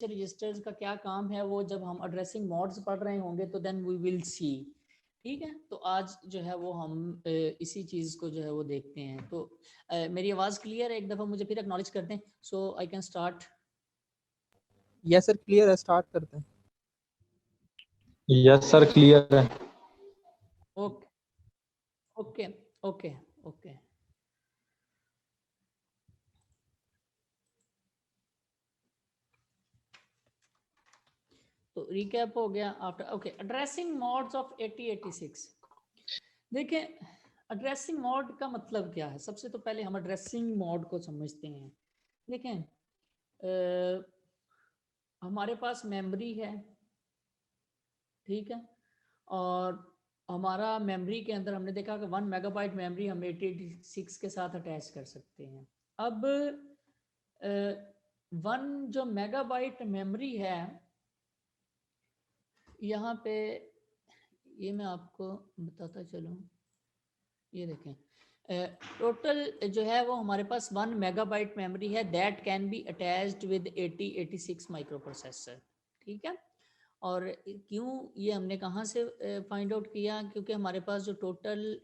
Registers का क्या काम है वो जब हम एड्रेसिंग मोड्स पढ़ रहे होंगे तो देन वी विल सी। ठीक है, तो आज जो है वो हम इसी चीज़ को जो है वो देखते हैं। तो मेरी आवाज़ क्लियर है? एक दफ़ा मुझे फिर एक्नॉलेज कर दें so I can start. Yes sir clear है, स्टार्ट करते हैं। यस सर क्लियर है। Okay okay okay okay. तो रिकैप हो गया after. Okay, addressing modes of 8086। देखें एड्रेसिंग मोड का मतलब क्या है। सबसे तो पहले हम एड्रेसिंग मोड को समझते हैं। देखें हमारे पास मेमोरी है, ठीक है, और हमारा मेमोरी के अंदर हमने देखा कि 1 मेगाबाइट मेमोरी हम 8086 के साथ अटैच कर सकते हैं। अब 1 जो मेगाबाइट मेमोरी है, यहाँ पे ये मैं आपको बताता चलूँ, ये देखें टोटल जो है वो हमारे पास 1 मेगाबाइट मेमोरी है that can be attached with 8086 micro processor. ठीक है, और क्यों ये हमने कहाँ से फाइंड आउट किया, क्योंकि हमारे पास जो टोटल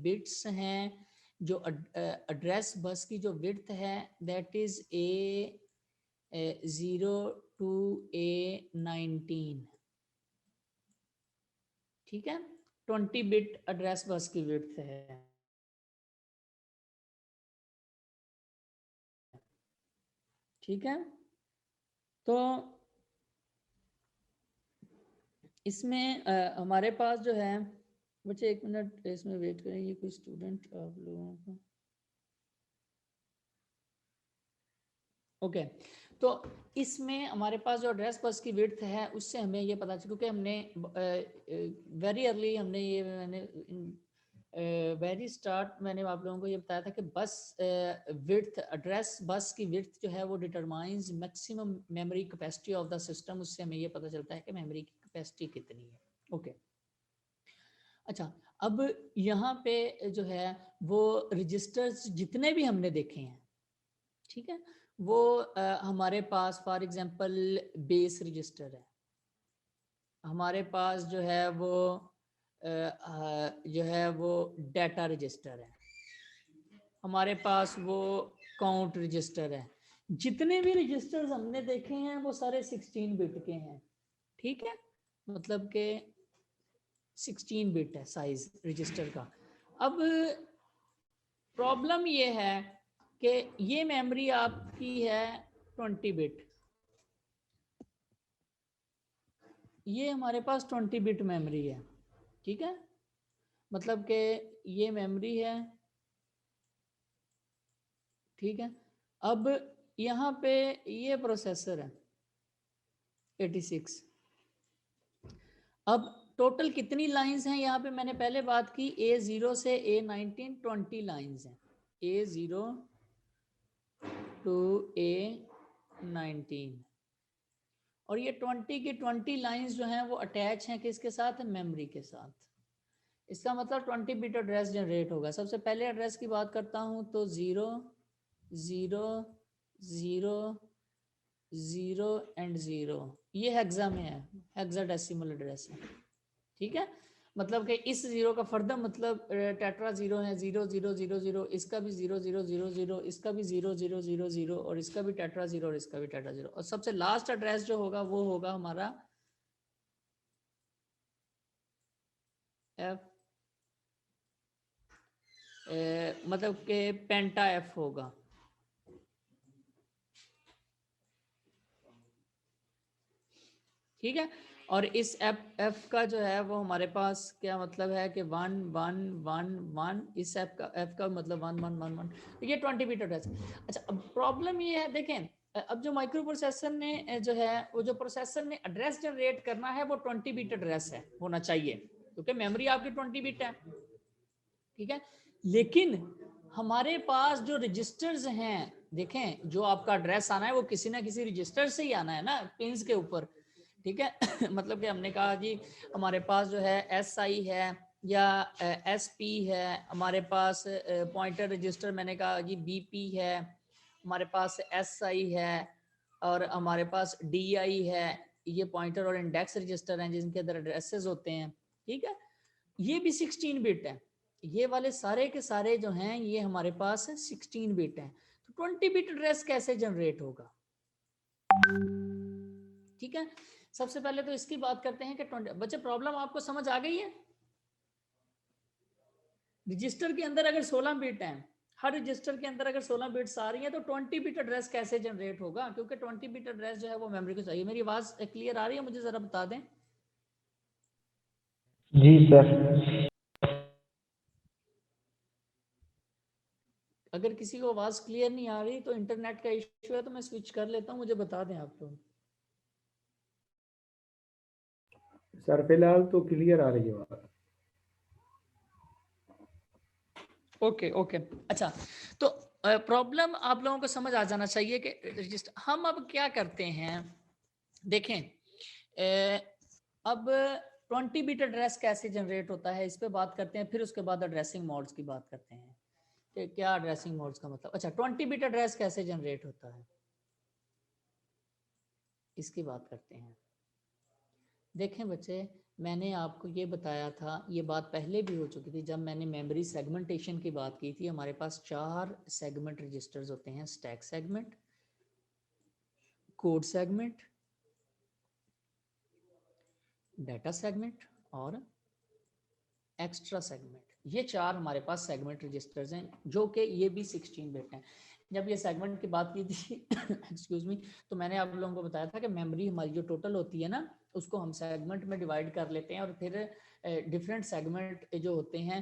बिट्स हैं, जो एड्रेस बस की जो विड्थ है that is A0 to A19। ठीक है, 20 बिट एड्रेस बस की विड्थ है। ठीक है, तो इसमें हमारे पास जो है, बच्चे एक मिनट इसमें वेट करें, ये कोई स्टूडेंट आप लोगों को ओके तो इसमें हमारे पास जो एड्रेस बस की विड्थ है उससे हमें ये पता चला, क्योंकि हमने वेरी अर्ली हमने ये मैंने वेरी स्टार्ट मैंने आप लोगों को ये बताया था कि बस विड्थ एड्रेस बस की विड्थ जो है वो determines maximum memory capacity of the system. उससे हमें ये पता चलता है कि मेमोरी की कैपेसिटी कितनी है। ओके अच्छा, अब यहाँ पे जो है वो रजिस्टर्स जितने भी हमने देखे हैं, ठीक है, वो हमारे पास फॉर एग्जांपल बेस रजिस्टर है, हमारे पास जो है वो जो है वो डाटा रजिस्टर है, हमारे पास वो काउंट रजिस्टर है। जितने भी रजिस्टर्स हमने देखे हैं वो सारे 16 बिट के हैं। ठीक है, मतलब के 16 बिट है साइज रजिस्टर का। अब प्रॉब्लम ये है कि ये मेमोरी आपकी है 20 बिट, ये हमारे पास 20 बिट मेमोरी है। ठीक है, मतलब कि ये मेमोरी है। ठीक है, अब यहाँ पे ये प्रोसेसर है 86। अब टोटल कितनी लाइंस हैं यहाँ पे, मैंने पहले बात की A0 से A19 20 लाइंस हैं, A0 to A19, और ये 20 की 20 लाइंस जो हैं वो अटैच हैं किसके साथ, मेमोरी के साथ। इसका मतलब 20 बिट एड्रेस जनरेट होगा। सबसे पहले एड्रेस की बात करता हूँ तो 0 0 0 0 एंड 0, ये हेक्सा में है, हेक्साडेसिमल एड्रेस है। ठीक है, मतलब कि इस 0 का फर्दर मतलब टेट्रा 0 है, 0 0 0 0, इसका भी 0 0 0 0, इसका भी 0 0 0 0, और इसका भी टेट्रा 0 और इसका भी टेट्रा 0, और सबसे लास्ट एड्रेस जो होगा वो होगा हमारा F मतलब के पेंटा F होगा। ठीक है, और इस एफ का जो है वो हमारे पास क्या मतलब है कि 1 1 1 1, इस एफ का मतलब 1 1 1 1, ये 20 बिट एड्रेस। अच्छा, अब प्रॉब्लम ये है, देखें अब जो माइक्रो प्रोसेसर ने जो है वो जो प्रोसेसर ने एड्रेस जनरेट करना है वो 20 बिट एड्रेस है होना चाहिए, क्योंकि मेमोरी आपकी 20 बिट है। ठीक है, लेकिन हमारे पास जो रजिस्टर्स हैं, देखें जो आपका एड्रेस आना है वो किसी ना किसी रजिस्टर से ही आना है ना, पिंस के ऊपर। ठीक है मतलब कि हमने कहा जी हमारे पास जो है SI है या SP है, हमारे पास पॉइंटर रजिस्टर मैंने कहा जी BP है, हमारे पास SI है, और हमारे पास DI है, ये पॉइंटर और इंडेक्स रजिस्टर हैं जिनके अंदर एड्रेसेस होते हैं, ठीक है। ये भी 16 बिट है, ये वाले सारे के सारे जो हैं ये हमारे पास 16 बिट हैं। तो 20 बिट एड्रेस कैसे जनरेट होगा, ठीक है। सबसे पहले तो इसकी बात करते हैं कि 20 बच्चे प्रॉब्लम आपको समझ आ गई है। रजिस्टर के अंदर अगर 16 बिट हैं, हर रजिस्टर के अंदर अगर 16 बिट्स आ रही हैं तो 20 बिट एड्रेस कैसे जनरेट होगा, क्योंकि 20 बिट एड्रेस जो है वो मेमोरी को चाहिए। मेरी आवाज क्लियर आ रही है, मुझे जरा बता दें। जी सर। अगर किसी को आवाज क्लियर नहीं आ रही तो इंटरनेट का इश्यू है, तो मैं स्विच कर लेता हूं, मुझे बता दें आप लोग। सर फिलहाल तो क्लियर आ रही है बात। ओके ओके अच्छा, तो प्रॉब्लम आप लोगों को समझ आ जाना चाहिए कि रजिस्टर हम अब क्या करते हैं। देखें अब 20 बिट एड्रेस कैसे जनरेट होता है इस पे बात करते हैं, फिर उसके बाद एड्रेसिंग मोड्स की बात करते हैं कि क्या एड्रेसिंग मोड्स का मतलब। अच्छा, 20 बिट एड्रेस कैसे जनरेट होता है इसकी बात करते हैं। देखें बच्चे, मैंने आपको ये बताया था, ये बात पहले भी हो चुकी थी जब मैंने मेमोरी सेगमेंटेशन की बात की थी। हमारे पास 4 सेगमेंट रजिस्टर्स होते हैं, stack segment, code segment, data segment और एक्स्ट्रा सेगमेंट। ये 4 हमारे पास सेगमेंट रजिस्टर्स हैं जो कि ये भी 16 बिट हैं। जब ये सेगमेंट की बात की थी एक्सक्यूज मी, तो मैंने आप लोगों को बताया था कि मेमोरी हमारी जो टोटल होती है ना, उसको हम सेगमेंट में डिवाइड कर लेते हैं और फिर डिफरेंट सेगमेंट जो होते हैं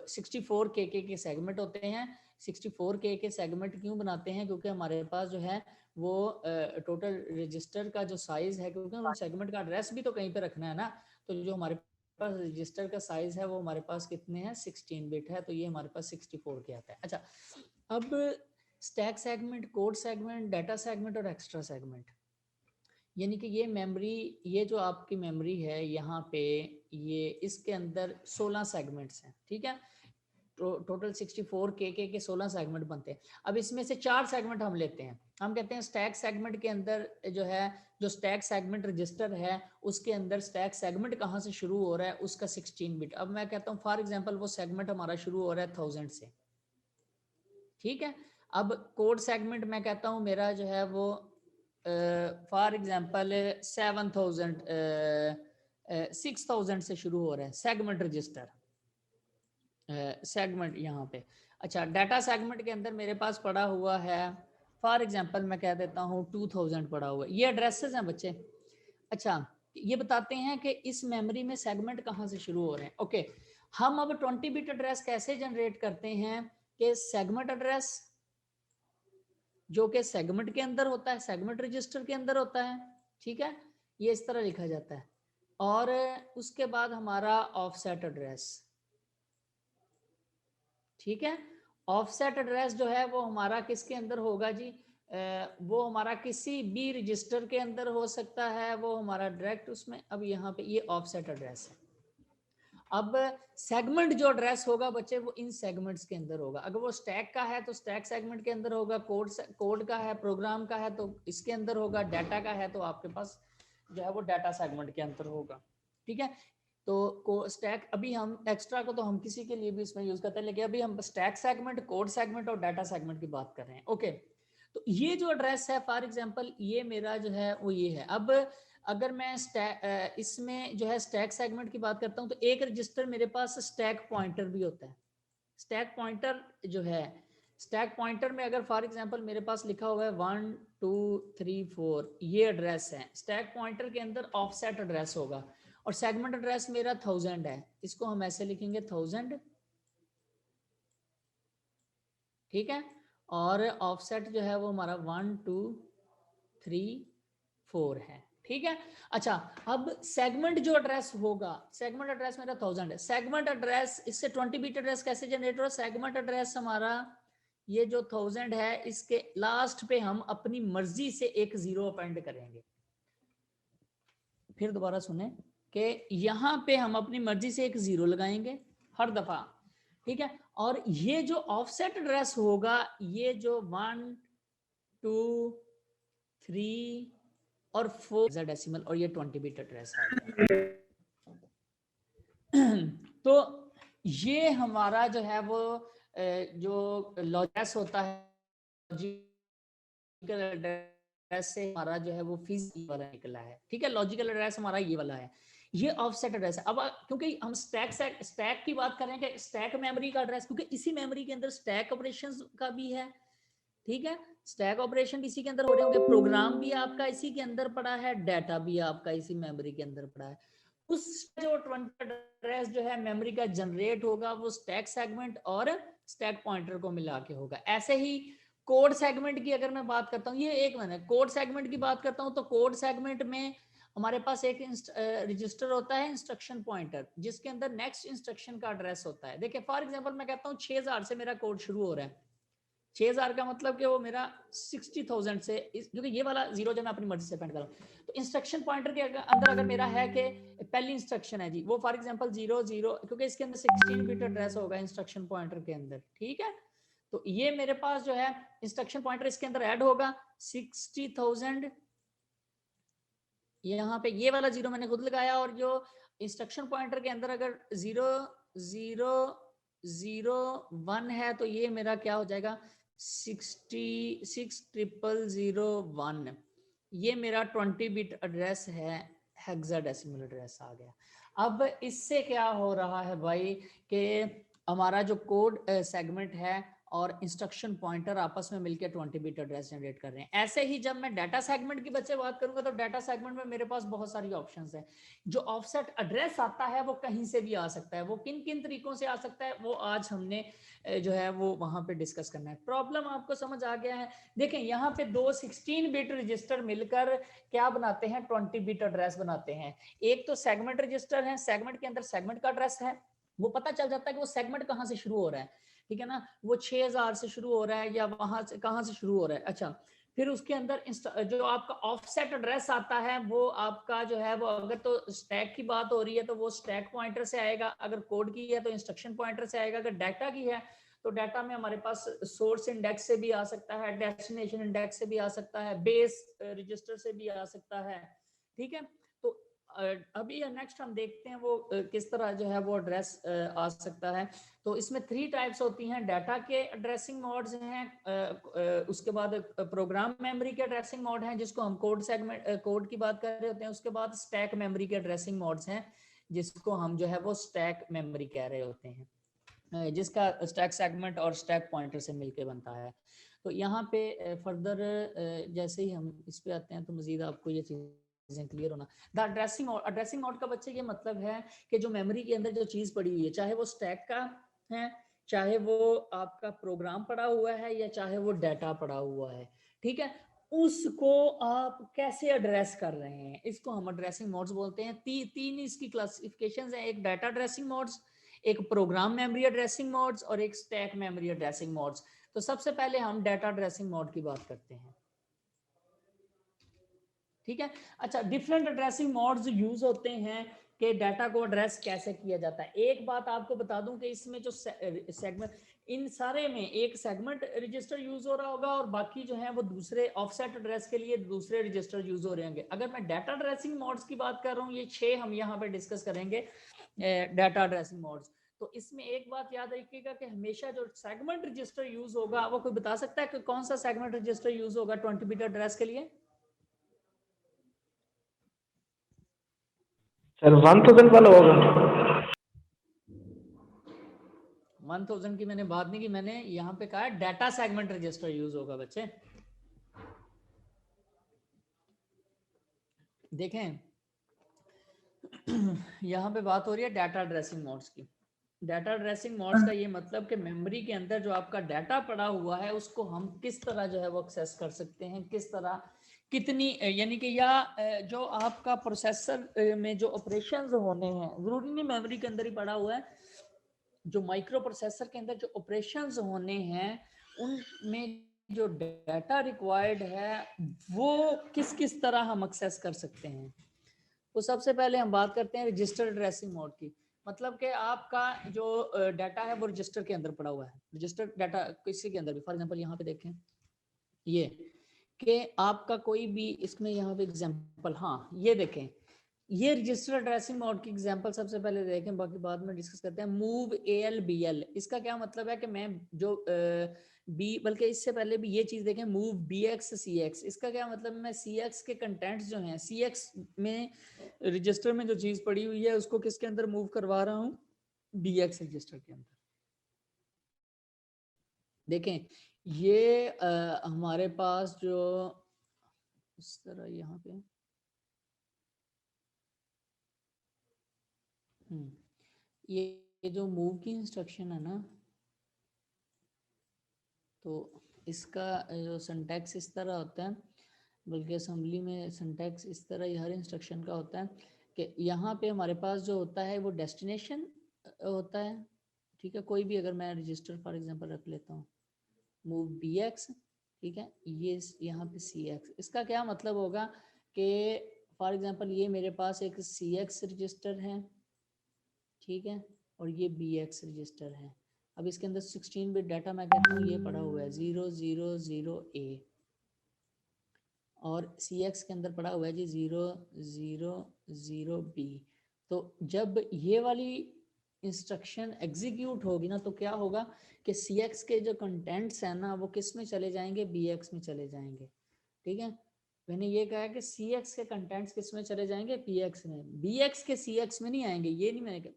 64 के सेगमेंट होते हैं। 64 के सेगमेंट क्यों बनाते हैं, क्योंकि हमारे पास जो है वो टोटल रजिस्टर का जो साइज है, क्योंकि उन सेगमेंट का एड्रेस भी तो कहीं पे रखना है ना, तो जो हमारे पास रजिस्टर का साइज है वो हमारे पास कितने हैं, 16 बिट है, तो ये हमारे पास 64 के आता है। अच्छा, अब stack segment, code segment, data segment और एक्स्ट्रा सेगमेंट, यानी कि ये मेमोरी, ये जो आपकी मेमोरी है यहाँ पे, ये इसके अंदर 16 सेगमेंट्स हैं, ठीक है। टोटल 64 के 16 सेगमेंट बनते हैं। अब इसमें से 4 सेगमेंट हम लेते हैं, हम कहते हैं स्टैक सेगमेंट के अंदर जो है, जो स्टैक सेगमेंट रजिस्टर है उसके अंदर स्टैक सेगमेंट कहाँ से शुरू हो रहा है, उसका 16 बिट। अब मैं कहता हूँ फॉर एग्जांपल वो सेगमेंट हमारा शुरू हो रहा है 1000 से, ठीक है। अब कोड सेगमेंट मैं कहता हूँ मेरा जो है वो फॉर एग्जांपल 7000 6000 से शुरू हो रहा है सेगमेंट रजिस्टर, सेगमेंट यहाँ पे। अच्छा, डाटा सेगमेंट के अंदर मेरे पास पड़ा हुआ है फॉर एग्जांपल मैं कह देता हूँ 2000 पड़ा हुआ है। ये एड्रेसेस हैं बच्चे। अच्छा, ये बताते हैं कि इस मेमोरी में सेगमेंट कहाँ से शुरू हो रहे हैं। ओके, हम अब 20 बिट एड्रेस कैसे जनरेट करते हैं कि सेगमेंट एड्रेस जो कि सेगमेंट के अंदर होता है, सेगमेंट रजिस्टर के अंदर होता है, ठीक है, ये इस तरह लिखा जाता है। और उसके बाद हमारा ऑफसेट एड्रेस, ठीक है। ऑफसेट एड्रेस जो है वो हमारा किसके अंदर होगा जी, वो हमारा किसी भी रजिस्टर के अंदर हो सकता है, वो हमारा डायरेक्ट उसमें। अब यहाँ पे ये ऑफसेट एड्रेस है। अब सेगमेंट जो एड्रेस होगा बच्चे वो इन सेगमेंट्स के अंदर होगा। अगर वो स्टैक का है तो स्टैक सेगमेंट के अंदर होगा, कोड का है, प्रोग्राम का है तो इसके अंदर होगा, डाटा का है तो आपके पास जो है वो डाटा सेगमेंट के अंदर होगा, ठीक है। तो स्टैक, अभी हम एक्स्ट्रा को तो हम किसी के लिए भी इसमें यूज करते हैं, लेकिन अभी हम स्टैक सेगमेंट, कोड सेगमेंट और डाटा सेगमेंट की बात कर रहे हैं। ओके, तो ये जो एड्रेस है फॉर एग्जांपल ये मेरा जो है वो ये है। अब अगर मैं इसमें जो है स्टैक सेगमेंट की बात करता हूँ तो एक रजिस्टर मेरे पास स्टैक पॉइंटर भी होता है। स्टैक पॉइंटर जो है, स्टैक पॉइंटर में अगर फॉर एग्जांपल मेरे पास लिखा हुआ है 1 2 3 4, ये एड्रेस है। स्टैक पॉइंटर के अंदर ऑफसेट एड्रेस होगा और सेगमेंट एड्रेस मेरा 1000 है, इसको हम ऐसे लिखेंगे 1000, ठीक है। और ऑफसेट जो है वो हमारा 1 2 3 4 है, ठीक है। अच्छा, अब सेगमेंट जो एड्रेस होगा, सेगमेंट एड्रेस मेरा 1000 है। सेगमेंट एड्रेस, इससे 20 बिट एड्रेस कैसे जनरेट हो रहा है, सेगमेंट एड्रेस हमारा ये जो 1000 है इसके लास्ट पे हम अपनी मर्जी से एक 0 अपेंड करेंगे। फिर दोबारा सुने कि यहाँ पे हम अपनी मर्जी से एक 0 लगाएंगे हर दफा, ठीक है। और ये जो ऑफसेट एड्रेस होगा, ये जो 1 2 3 और 4 हेक्साडेसिमल, और ये 20 बिट एड्रेस आ गया। तो ये हमारा जो है वो जो लॉजिक होता है, लॉजिकल एड्रेस से हमारा जो है वो फिजिकल वाला निकला है। ठीक है, लॉजिकल एड्रेस हमारा ये वाला है, ये ऑफसेट एड्रेस है। अब क्योंकि हम स्टैक की बात करें कि स्टैक मेमोरी का एड्रेस, क्योंकि इसी मेमोरी के अंदर स्टैक ऑपरेशंस का भी है। ठीक है, स्टैक ऑपरेशन इसी के अंदर हो रहे होंगे, प्रोग्राम भी आपका इसी के अंदर पड़ा है, डाटा भी आपका इसी मेमोरी के अंदर पड़ा है। उस जो 20 एड्रेस जो है मेमोरी का जनरेट होगा वो स्टैक सेगमेंट और स्टैक पॉइंटर को मिला के होगा। ऐसे ही कोड सेगमेंट की अगर मैं बात करता हूँ, ये एक मैंने कोड सेगमेंट की बात करता हूँ, तो कोड सेगमेंट में हमारे पास एक रजिस्टर होता है इंस्ट्रक्शन पॉइंटर, जिसके अंदर नेक्स्ट इंस्ट्रक्शन का एड्रेस होता है। देखिए फॉर एग्जांपल मैं कहता हूँ 6000 से मेरा कोड शुरू हो रहा है। 6000 का मतलब कि वो मेरा 60,000 से, क्योंकि ये वाला जीरो जो मैं अपनी मर्जी से पेंट कर रहा हूँ, तो इंस्ट्रक्शन पॉइंटर के अंदर अगर मेरा है कि पहली इंस्ट्रक्शन है जी वो फॉर एग्जांपल 00, क्योंकि इसके अंदर 16 बिट एड्रेस होगा इंस्ट्रक्शन पॉइंटर के अंदर। ठीक है, तो ये मेरे पास जो है इंस्ट्रक्शन पॉइंटर इसके अंदर ऐड होगा 60,000, यहाँ पे ये वाला जीरो मैंने खुद लगाया, और जो इंस्ट्रक्शन पॉइंटर के अंदर अगर 0001 है तो ये मेरा क्या हो जाएगा 66,001, ये मेरा 20 बिट एड्रेस है, हेक्साडेसिमल एड्रेस आ गया। अब इससे क्या हो रहा है भाई कि हमारा जो कोड सेगमेंट है और इंस्ट्रक्शन पॉइंटर आपस में मिलकर 20 बिट एड्रेस जनरेट कर रहे हैं। ऐसे ही जब मैं डाटा सेगमेंट की बच्चे बात करूंगा तो डाटा सेगमेंट में मेरे पास बहुत सारी ऑप्शंस हैं। जो ऑफसेट एड्रेस आता है वो कहीं से भी आ सकता है, वो किन किन तरीकों से आ सकता है वो आज हमने जो है वो वहां पे डिस्कस करना है। प्रॉब्लम आपको समझ आ गया है? देखें यहाँ पे दो 16 बिट रजिस्टर मिलकर क्या बनाते हैं, 20 बिट एड्रेस बनाते हैं। एक तो सेगमेंट रजिस्टर है, सेगमेंट के अंदर सेगमेंट का एड्रेस है, वो पता चल जाता है कि वो सेगमेंट कहाँ से शुरू हो रहा है। ठीक है ना, वो 6000 से शुरू हो रहा है या वहां से कहां से शुरू हो रहा है। अच्छा, फिर उसके अंदर जो आपका ऑफसेट एड्रेस आता है वो आपका जो है वो, अगर तो स्टैक की बात हो रही है तो वो स्टैक पॉइंटर से आएगा, अगर कोड की है तो इंस्ट्रक्शन पॉइंटर से आएगा, अगर डाटा की है तो डाटा में हमारे पास सोर्स इंडेक्स से भी आ सकता है, डेस्टिनेशन इंडेक्स से भी आ सकता है, बेस रजिस्टर से भी आ सकता है। ठीक है, तो अभी नेक्स्ट हम देखते हैं वो किस तरह जो है वो एड्रेस आ सकता है। तो इसमें 3 टाइप्स होती हैं, डाटा के एड्रेसिंग मोड्स हैं, उसके बाद प्रोग्राम मेमोरी के एड्रेसिंग मोड हैं जिसको हम कोड सेगमेंट कोड की बात कर रहे होते हैं, उसके बाद स्टैक मेमोरी के एड्रेसिंग मोड्स हैं जिसको हम जो है वो स्टैक मेमोरी कह रहे होते हैं, जिसका स्टैक सेगमेंट और स्टैक पॉइंटर से मिलके बनता है। तो यहाँ पे फर्दर जैसे ही हम इस पे आते हैं तो मजीद आपको ये चीजें क्लियर होना। द एड्रेसिंग मोड का बच्चे ये मतलब है कि जो मेमोरी के अंदर जो चीज पड़ी हुई है, चाहे वो स्टैक का है, चाहे वो आपका प्रोग्राम पड़ा हुआ है, या चाहे वो डाटा पड़ा हुआ है, ठीक है, उसको आप कैसे एड्रेस कर रहे हैं, इसको हम एड्रेसिंग मोड्स बोलते हैं। तीन इसकी क्लासिफिकेशंस हैं, एक डाटा एड्रेसिंग मोड्स, एक प्रोग्राम मेमोरी एड्रेसिंग मोड्स और एक स्टैक मेमोरी एड्रेसिंग मोड्स। तो सबसे पहले हम डाटा एड्रेसिंग मोड की बात करते हैं। ठीक है, अच्छा, डिफरेंट एड्रेसिंग मोड्स यूज होते हैं कि डाटा को एड्रेस कैसे किया जाता है। एक बात आपको बता दूं कि इसमें जो सेगमेंट, इन सारे में एक सेगमेंट रजिस्टर यूज हो रहा होगा और बाकी जो है वो दूसरे ऑफसेट एड्रेस के लिए दूसरे रजिस्टर यूज हो रहे होंगे। अगर मैं डाटा एड्रेसिंग मोड्स की बात कर रहा हूँ, ये 6 हम यहाँ पे डिस्कस करेंगे डाटा एड्रेसिंग मोड्स। तो इसमें एक बात याद रखिएगा कि हमेशा जो सेगमेंट रजिस्टर यूज होगा, वो कोई बता सकता है कि कौन सा सेगमेंट रजिस्टर यूज होगा 20 बिट एड्रेस के लिए? सर 1000 वाला होगा। 1000 की मैंने बात नहीं की, मैंने यहाँ पे कहा डाटा सेगमेंट रजिस्टर यूज होगा बच्चे। देखें यहाँ पे बात हो रही है डाटा एड्रेसिंग मोड्स की। डाटा एड्रेसिंग मोड्स का ये मतलब कि मेमोरी के अंदर जो आपका डाटा पड़ा हुआ है उसको हम किस तरह जो है वो एक्सेस कर सकते हैं, किस तरह, कितनी, यानी कि या जो आपका प्रोसेसर में जो ऑपरेशंस होने हैं, जरूरी नहीं मेमोरी के अंदर ही पड़ा हुआ है, जो माइक्रो प्रोसेसर के अंदर जो ऑपरेशंस होने हैं उनमें जो डाटा रिक्वायर्ड है वो किस किस तरह हम एक्सेस कर सकते हैं। तो सबसे पहले हम बात करते हैं रजिस्टर एड्रेसिंग मोड की। मतलब कि आपका जो डाटा है वो रजिस्टर के अंदर पड़ा हुआ है, रजिस्टर डाटा किसी के अंदर भी, फॉर एग्जांपल यहाँ पे देखें, ये कि आपका कोई भी इसमें यहाँ पे एग्जांपल, हाँ ये देखें, ये रजिस्टर एड्रेसिंग मोड की एग्जांपल सबसे पहले देखें, बाकी बाद में डिस्कस करते हैं। मूव AL BL, इसका क्या मतलब है कि मैं जो बल्कि इससे पहले भी ये चीज देखें, मूव BX CX, इसका क्या मतलब है, मैं CX के कंटेंट्स जो हैं, CX में रजिस्टर में जो चीज पड़ी हुई है उसको किसके अंदर मूव करवा रहा हूँ, BX रजिस्टर के अंदर। देखें ये हमारे पास जो इस तरह यहाँ पे ये जो मूव की इंस्ट्रक्शन है ना, तो इसका जो सिंटैक्स इस तरह होता है, बल्कि असेंबली में सिंटैक्स इस तरह ही हर इंस्ट्रक्शन का होता है कि यहाँ पे हमारे पास जो होता है वो डेस्टिनेशन होता है, ठीक है। कोई भी अगर मैं रजिस्टर फॉर एग्जांपल रख लेता हूँ मूव BX, ठीक है, ये यहाँ पे CX, इसका क्या मतलब होगा कि फॉर एग्जांपल ये मेरे पास एक CX रजिस्टर है, ठीक है, और ये BX रजिस्टर है। अब इसके अंदर 16 बिट डाटा मैं कहता हूँ ये पड़ा हुआ है 000A, और CX के अंदर पड़ा हुआ है जी 000B। तो जब ये वाली इंस्ट्रक्शन एग्जीक्यूट होगी ना, तो क्या होगा कि CX के जो कंटेंट्स हैं ना वो किस में चले जाएंगे, BX में चले जाएंगे, ठीक है। मैंने ये कहा कि CX के कंटेंट्स किस में चले जाएंगे, BX में, BX के CX में नहीं आएंगे, ये नहीं मैंने कहा।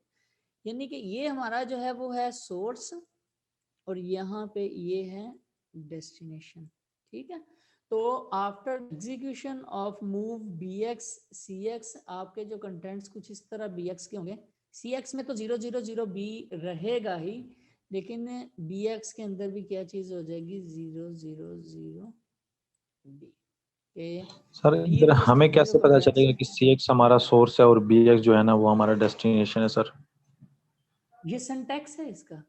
यानी कि ये हमारा जो है वो है सोर्स, और यहाँ पे ये है डेस्टिनेशन, ठीक है। तो after execution of move BX CX, आपके जो कंटेंट्स कुछ इस तरह BX के होंगे, CX में तो 000B रहेगा ही, लेकिन BX के अंदर भी क्या चीज हो जाएगी 000B के सर B इधर रजिस्टर हमें 0 कैसे पर पता मैच। चलेगा कि CX हमारा सोर्स है और BX जो है ना वो हमारा डेस्टिनेशन है सर? ये सिंटैक्स है इसका,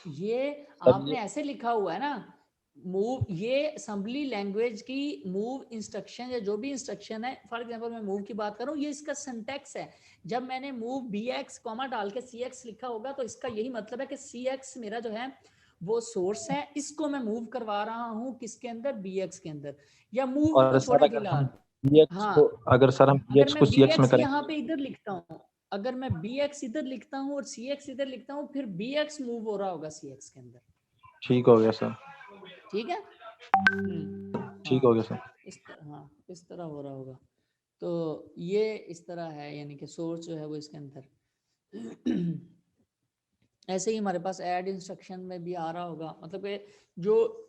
ये सर आपने ये ऐसे लिखा हुआ है ना मूव, ये असेंबली लैंग्वेज की मूव इंस्ट्रक्शन या जो भी इंस्ट्रक्शन है, फॉर एग्जांपल मैं मूव की बात करूं, ये इसका सिंटैक्स है। जब मैंने मूव BX कॉमा डाल के CX लिखा होगा तो इसका यही मतलब है कि CX मेरा जो है वो सोर्स है, इसको मैं मूव करवा रहा हूं किसके अंदर, BX के अंदर। या मूव और को सर छोड़े अगर हम फिलहाल, BX हाँ को अगर सर हम अगर BX मैं को CX में BX करें, यहाँ पे इधर लिखता हूँ, अगर मैं BX इधर लिखता हूँ और CX इधर लिखता हूँ, फिर BX मूव हो रहा होगा CX के अंदर, ठीक हो गया सर, ठीक है। ठीक हो गया हाँ सर। इस तरह, हाँ इस तरह हो रहा होगा। तो ये इस तरह है, यानी कि सोर्स जो है वो इसके अंदर ऐसे ही हमारे पास ऐड इंस्ट्रक्शन में भी आ रहा होगा, मतलब कि जो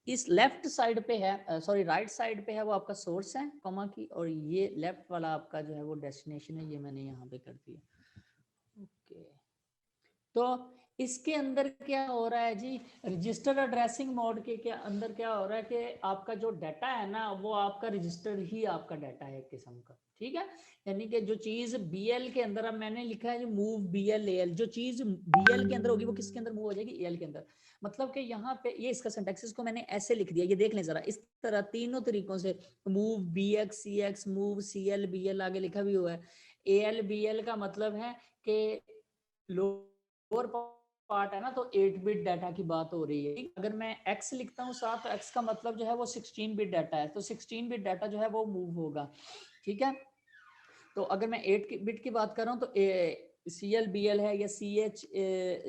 इस लेफ्ट साइड पे है, सॉरी राइट साइड पे है, वो आपका सोर्स है कॉमा की, और ये लेफ्ट वाला आपका जो है वो डेस्टिनेशन है, ये मैंने यहाँ पे कर दिया। ओके, तो इसके अंदर क्या हो रहा है जी, रजिस्टर एड्रेसिंग मोड के क्या अंदर क्या हो रहा है कि आपका जो डाटा है ना वो आपका रजिस्टर ही आपका डाटा है एक किस्म का, ठीक है। यानी कि जो चीज BL के अंदर, अब मैंने लिखा है जो मूव BL AL, जो चीज BL के अंदर होगी वो किसके अंदर मूव हो जाएगी, AL के अंदर। मतलब कि यहाँ पे ये इसका सिंटैक्स को मैंने ऐसे लिख दिया, ये देख लें जरा, इस तरह तीनों तरीकों से, move BX CX, move CL BL, आगे लिखा भी हुआ है। AL BL का मतलब है कि लोअर पार्ट है ना, तो 8 बिट डाटा की बात हो रही है। अगर मैं x लिखता हूँ साथ, तो x का मतलब जो है वो 16 बिट डाटा है, तो 16 बिट डाटा जो है वो मूव होगा, ठीक है। तो अगर मैं 8 बिट की बात कर रहा हूँ तो CL BL है या CH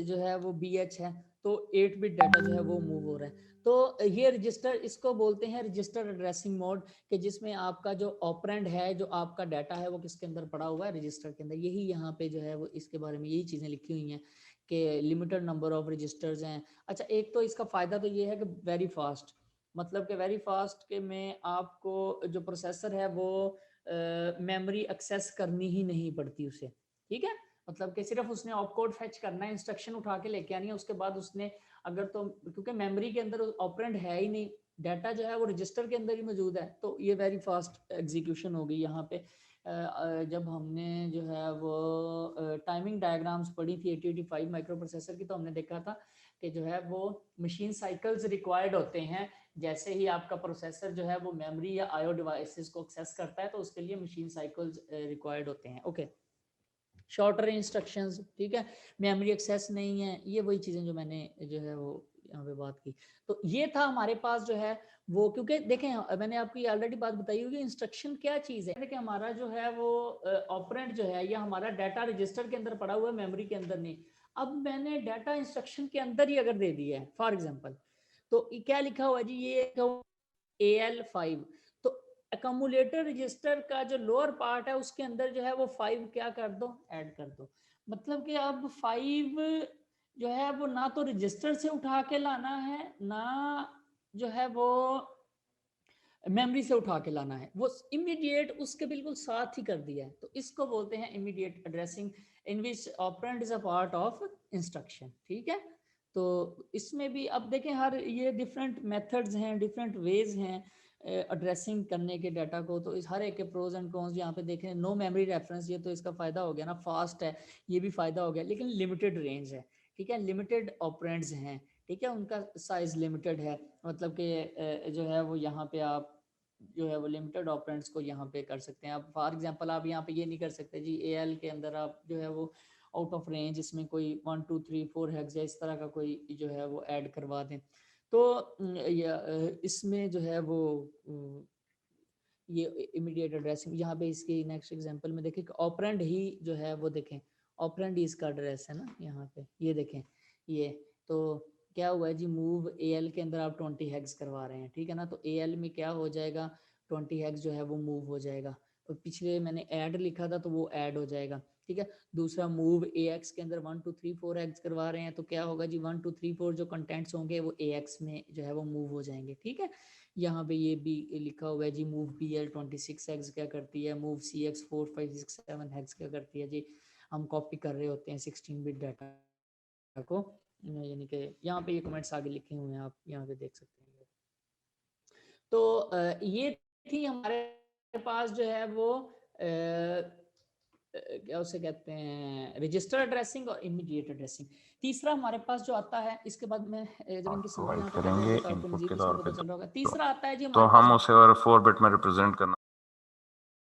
जो है वो BH है, तो 8 बिट डाटा जो है वो मूव हो रहा है। तो ये रजिस्टर, इसको बोलते हैं रजिस्टर एड्रेसिंग मोड, कि जिसमें आपका जो ऑपरेंड है, जो आपका डाटा है वो किसके अंदर पड़ा हुआ है, रजिस्टर के अंदर। यही यहाँ पे जो है वो इसके बारे में यही चीजें लिखी हुई हैं कि लिमिटेड नंबर ऑफ रजिस्टर्स हैं। अच्छा, एक तो इसका फायदा तो ये है कि वेरी फास्ट, मतलब कि वेरी फास्ट के में आपको जो प्रोसेसर है वो मेमोरी एक्सेस करनी ही नहीं पड़ती उसे, ठीक है। मतलब कि सिर्फ उसने ऑपकोड फेच करना है, इंस्ट्रक्शन उठा के लेके आनी है, उसके बाद उसने अगर तो, क्योंकि मेमोरी के अंदर ऑपरेंड है ही नहीं, डाटा जो है वो रजिस्टर के अंदर ही मौजूद है, तो ये वेरी फास्ट एग्जीक्यूशन होगी। यहाँ पे जब हमने जो है वो टाइमिंग डायग्राम्स पढ़ी थी 8085 माइक्रो प्रोसेसर की, तो हमने देखा था कि जो है वो मशीन साइकिल्स रिक्वायर्ड होते हैं। जैसे ही आपका प्रोसेसर जो है वो मेमोरी या आईओ डिवाइसेस को एक्सेस करता है, तो उसके लिए मशीन साइकिल्स रिक्वायर्ड होते हैं। ओके, शॉर्टर इंस्ट्रक्शंस, ठीक है, मेमोरी एक्सेस नहीं है, ये वही चीज़ें जो मैंने जो है वो यहाँ पे बात की। तो ये था हमारे पास जो है वो, क्योंकि देखें मैंने आपको ऑलरेडी बात बताई हुई, इंस्ट्रक्शन क्या चीज है। देखिए हमारा जो है वो ऑपरेंड जो है या हमारा डाटा रजिस्टर के अंदर पड़ा हुआ है, मेमोरी के अंदर नहीं। अब मैंने डाटा इंस्ट्रक्शन के अंदर ही अगर दे दिया है फॉर एग्जांपल, तो क्या लिखा हुआ है जी, ये AL5, तो अकोमुलेटर रजिस्टर का जो लोअर पार्ट है उसके अंदर जो है वो 5 क्या कर दो, ऐड कर दो। मतलब कि अब 5 जो है वो ना तो रजिस्टर से उठा के लाना है, ना जो है वो मेमोरी से उठा के लाना है, वो इमीडिएट उसके बिल्कुल साथ ही कर दिया है। तो इसको बोलते हैं immediate addressing in which operand is a part of instruction. ठीक है, तो इसमें भी अब देखें हर ये डिफरेंट मेथड्स हैं, डिफरेंट वेज हैं एड्रेसिंग करने के डाटा को। तो इस हर एक के प्रोज एंड कॉन्स यहाँ पे देखें। नो मेमोरी रेफरेंस, ये तो इसका फायदा हो गया ना, फास्ट है, ये भी फायदा हो गया, लेकिन लिमिटेड रेंज है। ठीक है, लिमिटेड ऑपरेंड्स हैं, ठीक है, उनका साइज लिमिटेड है। मतलब कि जो है वो यहाँ पे आप जो है वो लिमिटेड ऑपरेंड्स को यहाँ पे कर सकते हैं। अब फॉर एग्जांपल आप यहाँ पे ये नहीं कर सकते जी AL के अंदर आप जो है वो आउट ऑफ रेंज इसमें कोई 1 2 3 4 हेक्स या इस तरह का कोई जो है वो ऐड करवा दें। तो इसमें जो है वो ये इमीडिएट एड्रेसिंग यहाँ पे इसके नेक्स्ट एग्जांपल में देखें ऑपरेंड ही जो है वो देखें, ऑपरेंड ही इसका एड्रेस है ना यहाँ पे, ये देखें ये। तो क्या हुआ है जी, मूव AL के अंदर आप 20 हेक्स करवा रहे हैं, ठीक है ना, तो AL में क्या हो जाएगा, 20 हेक्स जो है वो मूव हो जाएगा। और पिछले मैंने ऐड लिखा था तो वो ऐड हो जाएगा। ठीक है, दूसरा मूव AX के अंदर 1 2 3 4 हेक्स करवा रहे हैं, तो क्या होगा जी 1 2 3 4 जो कंटेंट्स होंगे वो AX में जो है वो मूव हो जाएंगे। ठीक है, यहाँ पे ये भी लिखा हुआ है जी, मूव BL 26 हेक्स क्या करती है, मूव CX 4 5 6 7 हेक्स क्या करती है जी। हम कॉपी कर रहे होते हैं 16 बिट डाटा को, यानी कि यहाँ पे ये कमेंट्स आगे लिखे हुए हैं, आप यहाँ पे देख सकते हैं। तो ये थी हमारे पास जो है वो क्या उसे कहते हैं, रजिस्टर एड्रेसिंग और इमीडिएट एड्रेसिंग। तीसरा हमारे पास जो आता है, इसके बाद में जब इनकी समरी यहाँ पे करेंगे तो आपको इनपुट मजीद के इसमें तौर पता पे, चल रहा होगा। तीसरा आता है जी तो हमारे हम पास उसे और 4 बिट में रिप्रेजेंट करना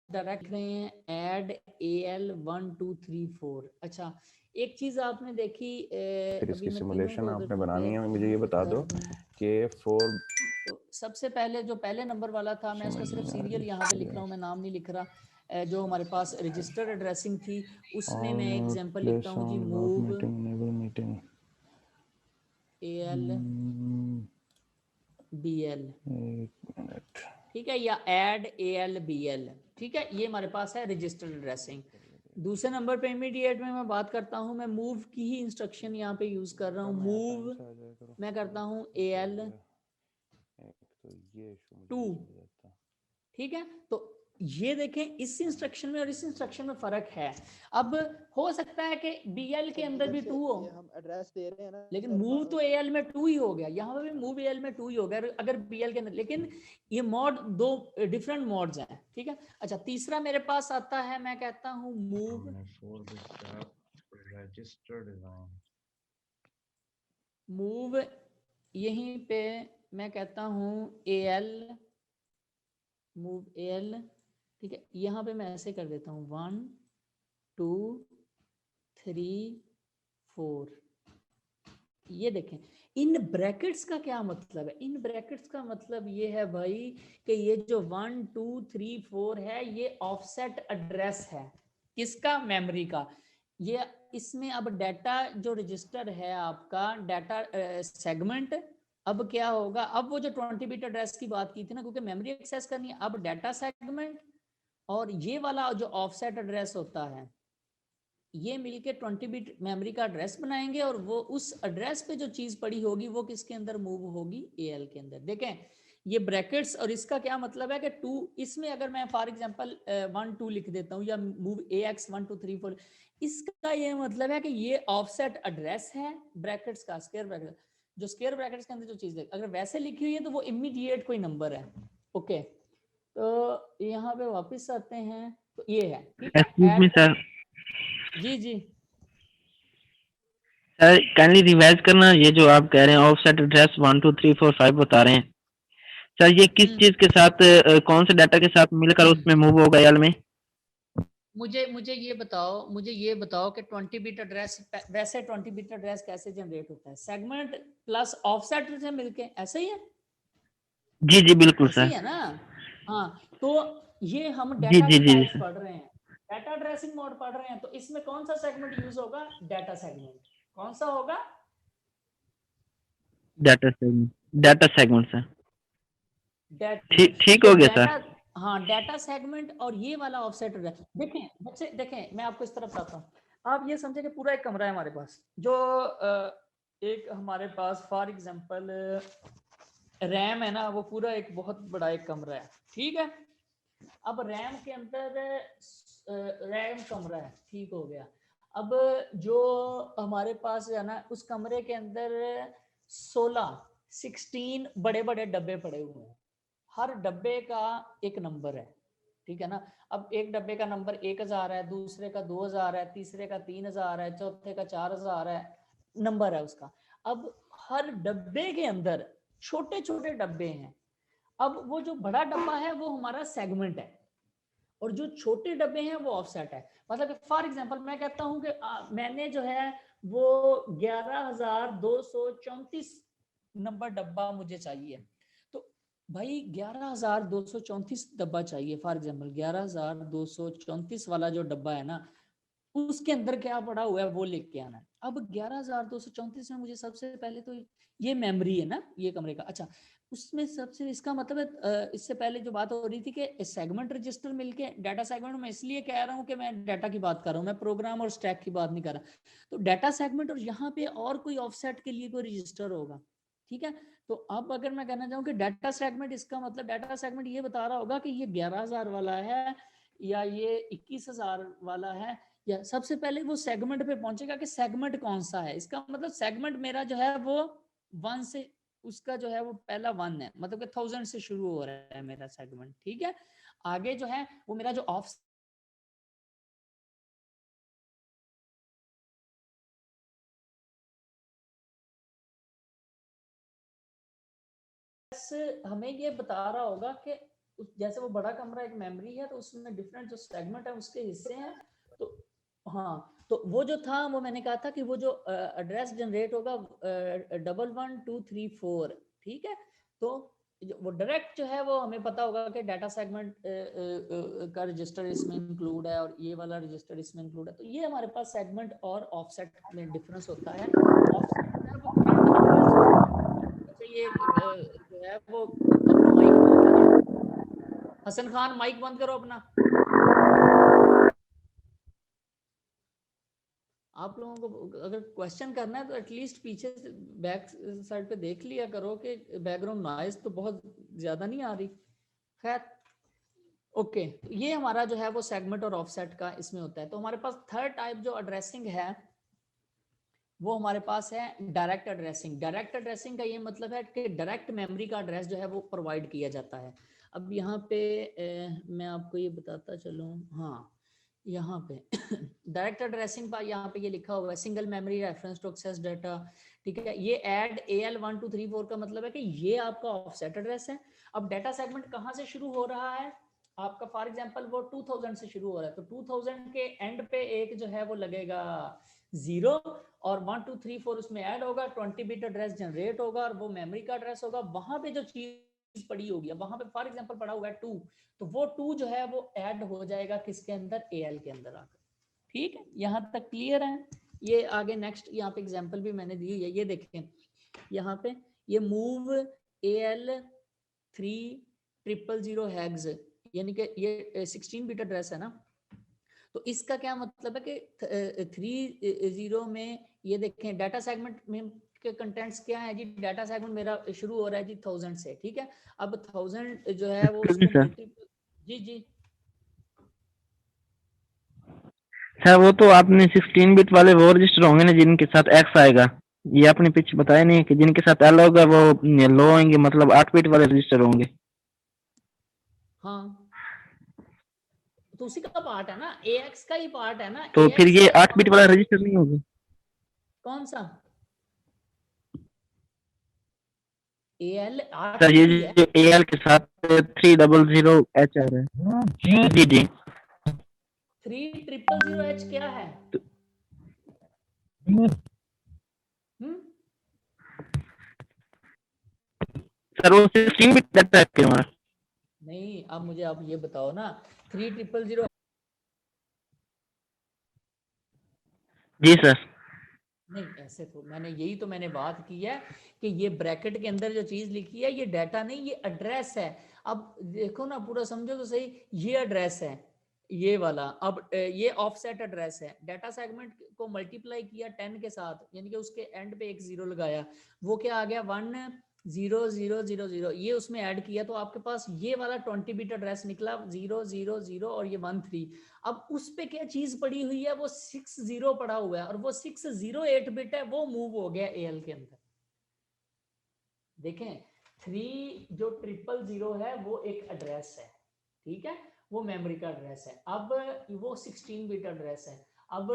डायरेक्ट रहे हैं, ऐड AL 1 2 3 4। अच्छा, एक चीज आपने देखी फिर इसकी अभी मैं तीनों सिमुलेशन को आपने अगर बनानी है। प्रिपेयर मुझे ये बता दो कर दूं, कि 4 तो सबसे पहले जो पहले नंबर वाला था, मैं इसका सिर्फ सीरियल यहाँ पे लिख रहा हूँ, मैं नाम नहीं लिख रहा। जो हमारे पास रजिस्टर्ड एड्रेसिंग थी उसमें मैं एग्जांपल लिखता हूँ जी, मूव AL BL, ठीक है, या ऐड AL BL। ठीक है, ये हमारे पास है रजिस्टर्ड एड्रेसिंग। दूसरे नंबर पे इमीडिएट में मैं बात करता हूँ, मैं मूव की ही इंस्ट्रक्शन यहाँ पे यूज कर रहा हूँ। मूव मैं करता हूँ AL 2। ठीक है, तो ये देखें इस इंस्ट्रक्शन में और इस इंस्ट्रक्शन में फर्क है। अब हो सकता है कि BL के अंदर भी 2 हो, हम एड्रेस दे रहे हैं ना, लेकिन मूव तो AL में 2 ही हो गया, यहाँ पे भी मूव AL में 2 ही हो गया अगर BL के अंदर, लेकिन ये मोड दो डिफरेंट मोड्स हैं। ठीक है, अच्छा तीसरा मेरे पास आता है, मैं कहता हूँ मूव मूव, यहीं पे मैं कहता हूँ AL, मूव AL। ठीक है, यहाँ पे मैं ऐसे कर देता हूँ 1 2 3 4। ये देखें इन ब्रैकेट्स का क्या मतलब है, इन ब्रैकेट्स का मतलब ये है भाई कि ये जो 1 2 3 4 है ये ऑफसेट एड्रेस है, किसका, मेमोरी का। ये इसमें अब डाटा जो रजिस्टर है आपका डाटा सेगमेंट, अब क्या होगा, अब वो जो 20 बिट एड्रेस की बात की थी ना, क्योंकि मेमोरी एक्सेस करनी है, अब डाटा सेगमेंट और ये वाला जो ऑफसेट एड्रेस होता है ये मिलके 20 बिट मेमोरी का एड्रेस बनाएंगे, और वो उस एड्रेस पे जो चीज पड़ी होगी वो किसके अंदर मूव होगी, AL के अंदर। देखें ये ब्रैकेट्स, और इसका क्या मतलब है कि 2, इसमें अगर मैं फॉर एग्जांपल 1 2 लिख देता हूँ या मूव AX 1 2 3 4, इसका ये मतलब है कि ये ऑफसेट एड्रेस है ब्रैकेट्स का, स्क्वायर ब्रैकेट जो स्क्वायर ब्रैकेट्स के अंदर जो चीज अगर वैसे लिखी हुई है तो वो इमीडिएट कोई नंबर है। ओके, तो यहाँ पे वापस आते हैं, तो ये है, ठीक है सर। जी जी सर काइंडली रिवाइज करना, ये जो आप कह रहे हैं ऑफसेट एड्रेस 1 2 3 4 5 बता रहे हैं सर, ये किस चीज के साथ कौन से डाटा के साथ मिलकर उसमें मूव होगा AL में? मुझे मुझे ये बताओ कि 20 बिट एड्रेस, वैसे 20 बिट एड्रेस कैसे जनरेट होता है? सेगमेंट प्लस ऑफसेट से मिलके, ऐसे ही है? जी जी बिल्कुल ऐसे ही सर। है ना? हाँ, तो ये हम जी डाटा जी के जी टाइप्स सर। पढ़ रहे हैं, डाटा एड्रेसिंग मोड पढ़ रहे हैं, तो इसमें कौन सा सेगमेंट यूज होगा? Data segment. कौन सा होगा? Data segment sir. डाटा। ठीक तो हो गया डाटा, सर। हाँ डाटा सेगमेंट और ये वाला ऑफसेट एड्रेस। देखें बच्चे, देखें मैं आपको इस तरफ बताता हूँ। आप ये समझे कि पूरा एक कमरा है हमारे पास, जो एक हमारे पास फॉर एग्जांपल रैम है ना, वो पूरा एक बहुत बड़ा एक कमरा है, ठीक है? अब रैम के अंदर रैम कमरा है, ठीक हो गया। अब जो हमारे पास है ना, उस कमरे के अंदर 16 बड़े बड़े डब्बे पड़े हुए हैं, हर डब्बे का एक नंबर है, ठीक है ना? अब एक डब्बे का नंबर 1000 है, दूसरे का 2000 है, तीसरे का 3000 है, चौथे का 4000 है, नंबर है उसका। अब हर डब्बे के अंदर छोटे छोटे डब्बे हैं। अब वो जो बड़ा डब्बा है वो हमारा सेगमेंट है, और जो छोटे डब्बे हैं वो ऑफसेट है। मतलब फॉर एग्जांपल मैं कहता हूं कि मैंने जो है वो 11234 नंबर डब्बा मुझे चाहिए, तो भाई 11234 डब्बा चाहिए। फॉर एग्जांपल 11234 वाला जो डब्बा है ना, उसके अंदर क्या पड़ा हुआ है वो लिख के आना है। अब 11234 में मुझे सबसे पहले तो ये मेमोरी है ना, ये कमरे का। अच्छा, उसमें सबसे इसका मतलब है, इससे पहले जो बात हो रही थी कि सेगमेंट रजिस्टर मिलके डाटा सेगमेंट, में इसलिए कह रहा हूँ कि मैं डाटा की बात कर रहा हूँ, मैं प्रोग्राम और स्टैक की बात नहीं कर रहा। तो डाटा सेगमेंट और यहाँ पे और कोई ऑफसेट के लिए कोई रजिस्टर होगा, ठीक है? तो अब अगर मैं कहना चाहूँ कि डाटा सेगमेंट, इसका मतलब डाटा सेगमेंट ये बता रहा होगा कि ये 11000 वाला है या ये 21000 वाला है, या सबसे पहले वो सेगमेंट पे पहुंचेगा कि सेगमेंट कौन सा है। इसका मतलब सेगमेंट मेरा जो है वो 1 से, उसका जो है वो पहला 1 है, मतलब कि 1000 से शुरू हो रहा है मेरा सेगमेंट, ठीक है? आगे जो है वो मेरा जो ऑफ हमें ये बता रहा होगा कि जैसे वो बड़ा कमरा एक मेमोरी है, तो उसमें डिफरेंट जो सेगमेंट है उसके हिस्से हैं। तो हाँ, तो वो जो था वो मैंने कहा था कि वो जो एड्रेस जनरेट होगा 11234, ठीक है? तो वो डायरेक्ट जो है वो हमें पता होगा कि डाटा सेगमेंट का रजिस्टर इसमें इंक्लूड है और ये वाला रजिस्टर इसमें इंक्लूड है। तो ये हमारे पास सेगमेंट और ऑफसेट में डिफरेंस होता है। ऑफसेट जो है वो करंट एड्रेस। अच्छा, ये जो है वो अपना माइक बंद करो, हसन खान माइक बंद करो अपना। आप लोगों को अगर क्वेश्चन करना है तो एटलीस्ट पीछे से बैक साइड पे देख लिया करो कि बैकग्राउंड नॉइज तो बहुत ज्यादा नहीं आ रही। खैर, ओके, ये हमारा जो है वो सेगमेंट और ऑफसेट का इसमें होता है। तो हमारे पास थर्ड टाइप जो एड्रेसिंग है वो हमारे पास है डायरेक्ट एड्रेसिंग। डायरेक्ट एड्रेसिंग का ये मतलब है कि डायरेक्ट मेमोरी का एड्रेस जो है वो प्रोवाइड किया जाता है। अब यहाँ पे मैं आपको ये बताता चलूँ, हाँ यहाँ पे डायरेक्ट एड्रेसिंग पर यहाँ पे ये लिखा हुआ है single memory reference to access data, ठीक है? ये ऐड AL1234 का मतलब है कि ये आपका ऑफसेट एड्रेस है। अब डाटा सेगमेंट कहाँ से शुरू हो रहा है आपका? फॉर एग्जांपल वो 2000 से शुरू हो रहा है, तो 2000 के एंड पे एक जो है वो लगेगा 0, और 1 2 3 4 उसमें ऐड होगा, 20 बिट एड्रेस जनरेट होगा, और वो मेमोरी का एड्रेस होगा। वहां पे जो चीज पड़ी होगी, वहां पे फॉर एग्जांपल पड़ा हुआ है 2, तो वो 2 जो है वो ऐड हो जाएगा किसके अंदर? AL के अंदर आकर। ठीक है, यहाँ तक क्लियर है? ये आगे नेक्स्ट यहाँ पे एग्जांपल भी मैंने दी है, ये देखें यहाँ पे, ये मूव AL3000 हैग्स, यानी कि ये 16 बिट एड्रेस है ना। तो इसका क्या मतलब है कि 30 में ये देखें डाटा सेगमेंट में के कंटेंट्स क्या है जी? डाटा सेगमेंट मेरा शुरू हो रहा है जी 1000 से, ठीक है? अब 1000 जो है वो उसको सर मल्टीपल, जी जी सर वो तो आपने 16 बिट वाले वो रजिस्टर होंगे ना जिनके साथ एक्स आएगा, ये आपने पीछे बताया नहीं कि जिनके साथ एल होगा वो लो होंगे, मतलब 8 बिट वाले रजिस्टर होंगे। हाँ, तो उसी का पार्ट है ना, AX का ही पार्ट है ना, तो फिर AX ये का ही 8 बिट पार्ट वाला है। रजिस्टर नहीं होगा? कौन सा? AL 8 सर ये बिट ही है। जो AL के साथ 300H आ रहा है। जी जी 3000H क्या है? सर वो 16 बिट डाटा है क्या हमारा? नहीं, अब मुझे आप ये बताओ ना, 3000 जी सर। नहीं, ऐसे तो यही तो मैंने बात की है कि ये ब्रैकेट के अंदर जो चीज लिखी है ये डाटा नहीं, ये एड्रेस है। अब देखो ना, पूरा समझो तो सही, ये एड्रेस है ये वाला। अब ये ऑफसेट एड्रेस है, डाटा सेगमेंट को मल्टीप्लाई किया 10 के साथ, यानी कि उसके एंड पे एक जीरो लगाया, वो क्या आ गया 100000, ये उसमें ऐड किया तो आपके पास ये वाला 20 बिट एड्रेस निकला 000 और ये 13। अब उस पे क्या चीज पड़ी हुई है, वो 60 पड़ा हुआ है, और वो 608 बिट है, वो मूव हो गया AL के अंदर। देखें, 3 जो 000 है वो एक एड्रेस है, ठीक है, वो मेमोरी का एड्रेस है। अब वो 16 बिट एड्रेस है। अब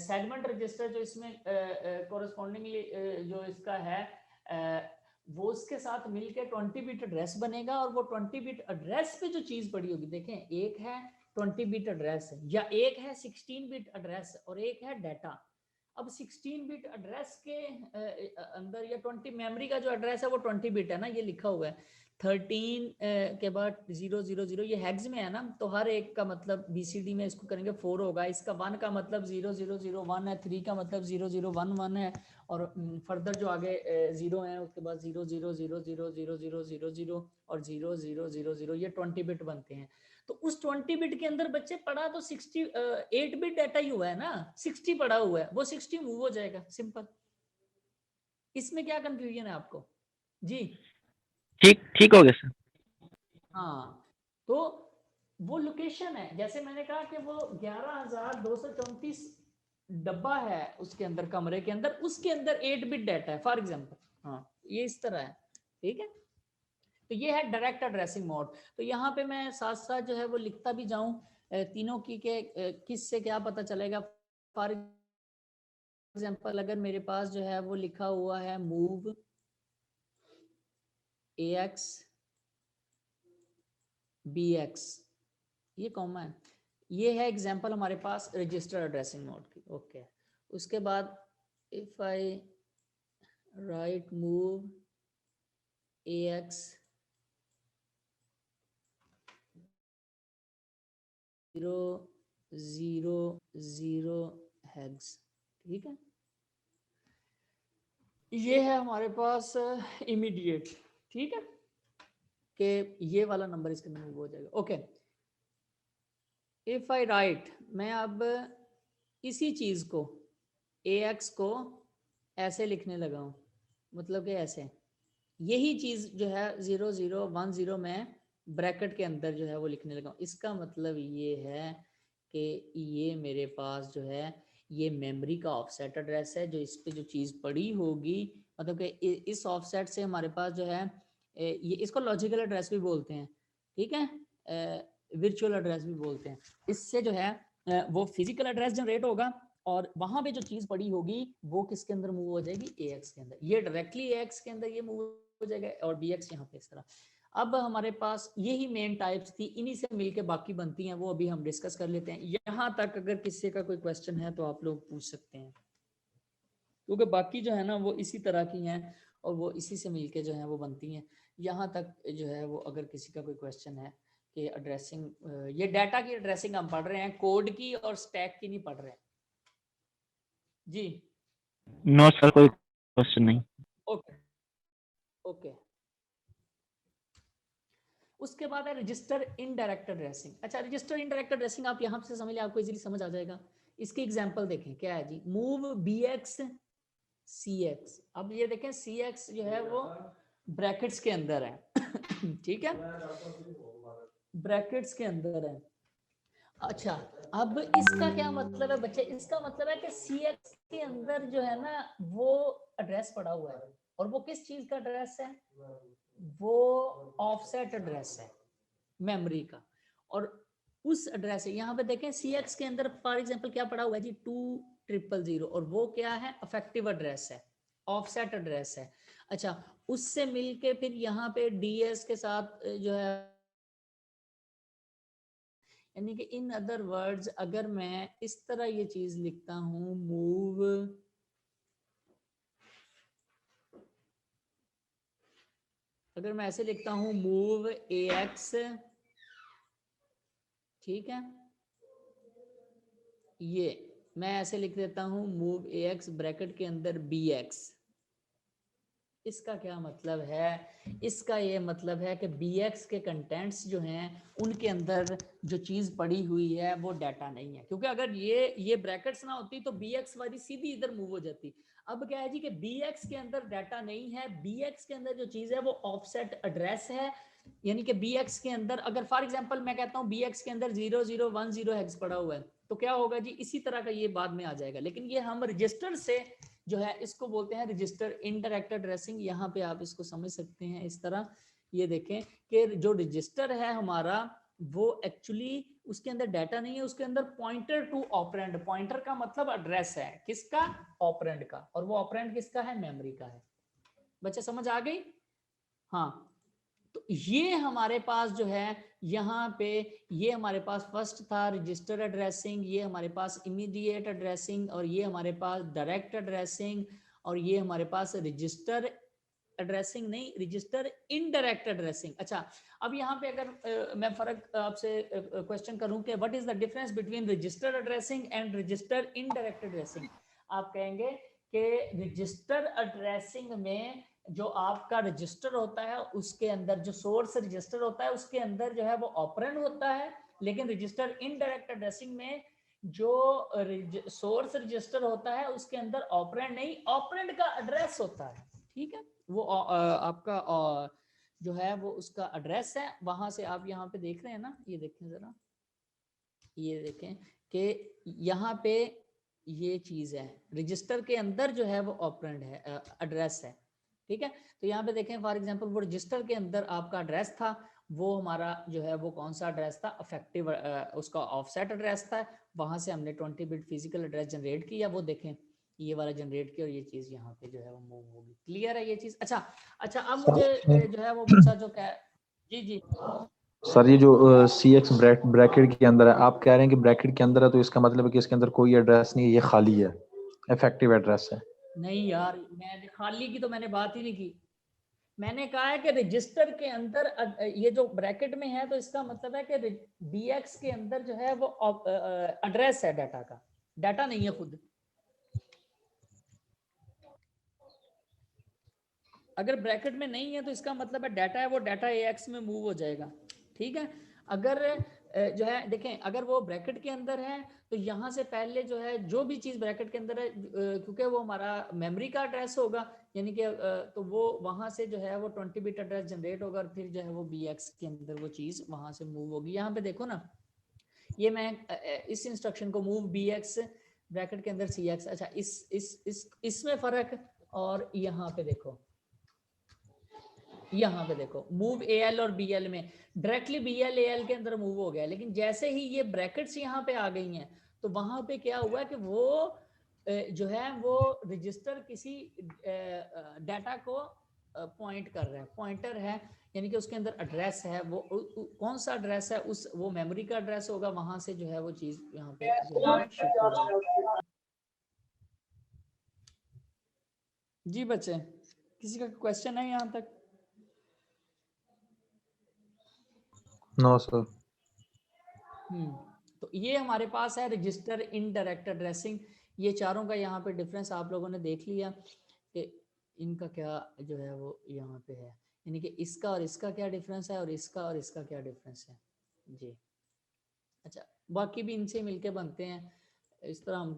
सेगमेंट रजिस्टर जो इसमें कोरस्पॉन्डिंगली जो इसका है वो उसके साथ मिलके 20 बिट एड्रेस बनेगा, और वो 20 बिट एड्रेस पे जो चीज पड़ी होगी, देखें, एक है 20 बिट एड्रेस या एक है 16 बिट एड्रेस और एक है डाटा। अब 16 बिट एड्रेस के अंदर या 20 मेमोरी का जो एड्रेस है वो 20 बिट है ना, ये लिखा हुआ है 13 के बाद 000, ये हेक्स में है ना, तो हर एक का मतलब BCD में इसको करेंगे 4 होगा। इसका 1 का मतलब 0001 है, 3 का मतलब 0011 है, और फर्दर जो आगे 0 है उसके बाद 00000000 और 0000, ये 20 बिट बनते हैं। तो उस 20 बिट के अंदर बच्चे पड़ा तो 8 बिट डाटा ही हुआ है ना, 60 पड़ा हुआ है, वो 60 मूव हो जाएगा, सिंपल। इसमें क्या कंफ्यूजन है आपको जी? ठीक हो गया सर। हाँ, तो वो लोकेशन है, जैसे मैंने कहा कि वो 11234 डब्बा है उसके अंदर, कमरे के अंदर, उसके अंदर 8 बिट डाटा है फॉर एग्जांपल। हाँ, ये इस तरह है, ठीक है। तो ये है डायरेक्ट एड्रेसिंग मोड। तो यहाँ पे मैं साथ साथ जो है वो लिखता भी जाऊं तीनों की के किस से क्या पता चलेगा। फॉर एग्जांपल अगर मेरे पास जो है वो लिखा हुआ है मूव AX BX, ये कॉमन है, ये है एग्जांपल हमारे पास रजिस्टर एड्रेसिंग मोड की। ओके, उसके बाद if I right move AX 000 hex, ठीक है, ये है हमारे पास इमीडिएट, ठीक है, कि ये वाला नंबर इसके अंदर मूव हो जाएगा। ओके, इफ आई राइट, मैं अब इसी चीज को AX को ऐसे लिखने लगा हूं, मतलब कि ऐसे, यही चीज जो है 0010 में ब्रैकेट के अंदर जो है वो लिखने लगा हूं। इसका मतलब ये है कि ये मेरे पास जो है ये मेमोरी का ऑफसेट एड्रेस है, जो इस पे जो चीज पड़ी होगी, मतलब कि इस ऑफसेट से हमारे पास जो है ये इसको लॉजिकल एड्रेस भी बोलते हैं, ठीक है, वर्चुअल एड्रेस भी बोलते हैं। इससे जो है वो फिजिकल एड्रेस जनरेट होगा, और वहां पे जो चीज पड़ी होगी वो किसके अंदर मूव हो जाएगी, AX के अंदर। ये डायरेक्टली AX के अंदर ये मूव हो जाएगा, और BX यहाँ पे इस तरह। अब हमारे पास यही मेन टाइप्स थी, इन्हीं से मिलके बाकी बनती हैं, वो अभी हम डिस्कस कर लेते हैं। यहाँ तक अगर किसी का कोई क्वेश्चन है तो आप लोग पूछ सकते हैं, क्योंकि बाकी जो है ना वो इसी तरह की हैं और वो इसी से मिलके जो है वो बनती हैं। यहाँ तक जो है वो अगर किसी का कोई क्वेश्चन है कि एड्रेसिंग, ये डाटा की एड्रेसिंग हम पढ़ रहे हैं, कोड की और स्टैक की नहीं पढ़ रहे हैं जी। नो सर, कोई क्वेश्चन नहीं। ओके ओके, उसके बाद है रजिस्टर इनडायरेक्ट एड्रेसिंग। अच्छा, रजिस्टर इनडायरेक्ट एड्रेसिंग आप यहाँ से समझ लिया, आपको इजीली समझ आ जाएगा। इसकी एग्जांपल देखें, क्या है जी, मूव BX CX। अब ये देखें CX जो है वो ब्रैकेट्स के अंदर है ठीक है, ब्रैकेट्स के अंदर है। अच्छा, अब इसका क्या मतलब है बच्चे, इसका मतलब है कि CX के अंदर जो है ना वो एड्रेस पड़ा हुआ है, और वो किस चीज का एड्रेस है, वो ऑफसेट एड्रेस है मेमोरी का, और उस एड्रेस है। यहाँ पे देखें CX के अंदर फॉर एग्जांपल क्या पड़ा हुआ है जी, 2000, और वो क्या है, इफेक्टिव एड्रेस है, ऑफसेट एड्रेस है। अच्छा, उससे मिलके फिर यहाँ पे DS के साथ जो है यानी कि इन अदर वर्ड्स अगर मैं इस तरह ये चीज लिखता हूं मूव अगर मैं ऐसे लिखता हूं मूव AX, ठीक है, ये मैं ऐसे लिख देता हूं मूव AX ब्रैकेट के अंदर BX, इसका क्या मतलब है? इसका ये मतलब है कि BX के कंटेंट्स जो हैं उनके अंदर जो चीज पड़ी हुई है वो डाटा नहीं है, क्योंकि अगर ये ब्रैकेट्स ना होती तो BX वाली सीधी इधर मूव हो जाती। अब क्या है जी कि BX के अंदर डाटा नहीं है, BX के अंदर जो चीज है वो ऑफसेट एड्रेस है, यानी कि BX के अंदर अगर फॉर एग्जांपल मैं कहता हूं BX के अंदर 0010 हेक्स पड़ा हुआ है तो क्या होगा जी, इसी तरह का ये बाद में आ जाएगा। लेकिन ये हम रजिस्टर से जो है इसको बोलते हैं रजिस्टर इनडायरेक्ट एड्रेसिंग। यहाँ पे आप इसको समझ सकते हैं इस तरह, ये देखें कि जो रजिस्टर है हमारा वो एक्चुअली उसके अंदर डाटा नहीं है, उसके अंदर पॉइंटर टू ऑपरेंड, पॉइंटर का मतलब एड्रेस है किसका? ऑपरेंड का, और वो ऑपरेंड किसका है? मेमोरी का है। बच्चे समझ आ गई? हाँ, तो ये हमारे पास जो है यहाँ पे ये हमारे पास फर्स्ट था रजिस्टर एड्रेसिंग, ये हमारे पास इमीडिएट एड्रेसिंग, और ये हमारे पास डायरेक्ट एड्रेसिंग, और ये हमारे पास रजिस्टर एड्रेसिंग नहीं, रजिस्टर इनडायरेक्ट एड्रेसिंग। अच्छा, अब यहाँ पे अगर मैं फर्क आपसे क्वेश्चन करूं कि what is the difference between register addressing and register indirect addressing, आप कहेंगे कि रजिस्टर एड्रेसिंग में जो आपका रजिस्टर होता है उसके अंदर जो सोर्स रजिस्टर होता है उसके अंदर जो है वो ऑपरेंड होता है, लेकिन रजिस्टर इनडायरेक्ट एड्रेसिंग में जो सोर्स रजिस्टर होता है उसके अंदर ऑपरेंड नहीं, ऑपरेंड का एड्रेस होता है। ठीक है, वो आपका जो है वो उसका एड्रेस है, वहां से आप यहाँ पे देख रहे हैं ना, ये देखें जरा, ये देखें कि यहाँ पे ये चीज है रजिस्टर के अंदर जो है वो ऑपरेंड है, एड्रेस है। ठीक है, तो यहाँ पे देखें फॉर एग्जांपल वो रजिस्टर के अंदर आपका एड्रेस था, वो हमारा जो है वो कौन सा एड्रेस था? इफेक्टिव उसका ऑफसेट एड्रेस था, वहां से हमने 20 बिट फिजिकल एड्रेस जनरेट किया, वो देखें ये वाला जनरेट किया और ये चीज यहाँ पे जो है वो मूव होगी। क्लियर है ये चीज? अच्छा अच्छा, अब मुझे जो है वो बच्चा जो कह, जी जी सर ये जो CX ब्रैकेट के अंदर है, आप कह रहे हैं कि ब्रैकेट के अंदर है, तो इसका मतलब है कि इसके अंदर कोई एड्रेस नहीं है, ये खाली है, इफेक्टिव एड्रेस है। नहीं यार, मैं खाली की तो मैंने बात ही नहीं की, मैंने कहा है कि रजिस्टर के अंदर ये जो ब्रैकेट में है तो इसका मतलब है कि BX के अंदर जो है वो एड्रेस है डाटा का, डाटा नहीं है खुद। अगर ब्रैकेट में नहीं है तो इसका मतलब है डाटा है वो डाटा AX में मूव हो जाएगा। ठीक है, अगर जो है देखें अगर वो ब्रैकेट के अंदर है तो यहाँ से पहले जो है जो भी चीज ब्रैकेट के अंदर है क्योंकि वो हमारा मेमोरी का एड्रेस होगा, यानी कि तो वो वहां से जो है वो 20 बिट एड्रेस जनरेट होगा और फिर जो है वो BX के अंदर वो चीज वहां से मूव होगी। यहाँ पे देखो ना, ये मैं इस इंस्ट्रक्शन को मूव BX ब्रैकेट के अंदर CX, अच्छा इसमें फर्क, और यहाँ पे देखो, यहाँ पे देखो मूव AL और BL में डायरेक्टली BL AL के अंदर मूव हो गया, लेकिन जैसे ही ये ब्रैकेट्स यहाँ पे आ गई हैं तो वहां पे क्या हुआ कि वो जो है वो रजिस्टर किसी डाटा को पॉइंट कर रहा है, पॉइंटर है, यानी कि उसके अंदर एड्रेस है, वो कौन सा एड्रेस है, उस वो मेमोरी का एड्रेस होगा, वहां से जो है वो चीज यहाँ पे शिफ्ट होगी। जी बच्चे, किसी का क्वेश्चन है यहाँ तक? No sir. तो ये हमारे पास है रजिस्टर इनडायरेक्ट एड्रेसिंग। ये चारों का यहाँ पे डिफरेंस आप लोगों ने देख लिया कि इनका क्या जो है वो यहाँ पे है, यानी कि इसका और इसका क्या डिफरेंस है और इसका क्या डिफरेंस है जी। अच्छा, बाकी भी इनसे मिलके बनते हैं इस तरह। हम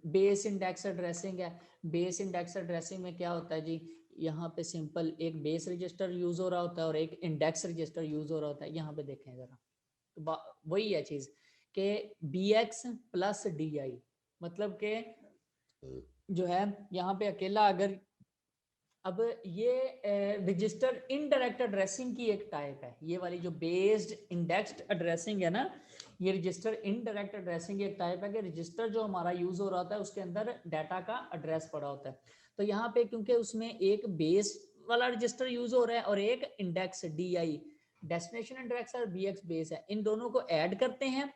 बेस इंडेक्स एड्रेसिंग है, बेस इंडेक्स एड्रेसिंग में क्या होता है जी, यहाँ पे सिंपल एक बेस रजिस्टर यूज हो रहा होता है और एक इंडेक्स रजिस्टर यूज हो रहा होता है। यहाँ पे देखें जरा, तो वही है चीज के BX प्लस DI, मतलब के जो है यहाँ पे अकेला अगर, अब ये रजिस्टर इनडायरेक्ट एड्रेसिंग की एक टाइप है, ये वाली जो बेस्ड इंडेक्स्ड एड्रेसिंग है ना, ये रजिस्टर इनडायरेक्ट एड्रेसिंग एक टाइप है कि रजिस्टर जो हमारा यूज हो रहा होता है उसके अंदर डाटा का एड्रेस पड़ा होता है। तो यहाँ पे क्योंकि उसमें एक बेस वाला रजिस्टर यूज हो रहा है और एक इंडेक्स DI डेस्टिनेशन एड्रेस और BX बेस है, इन दोनों को ऐड करते हैं,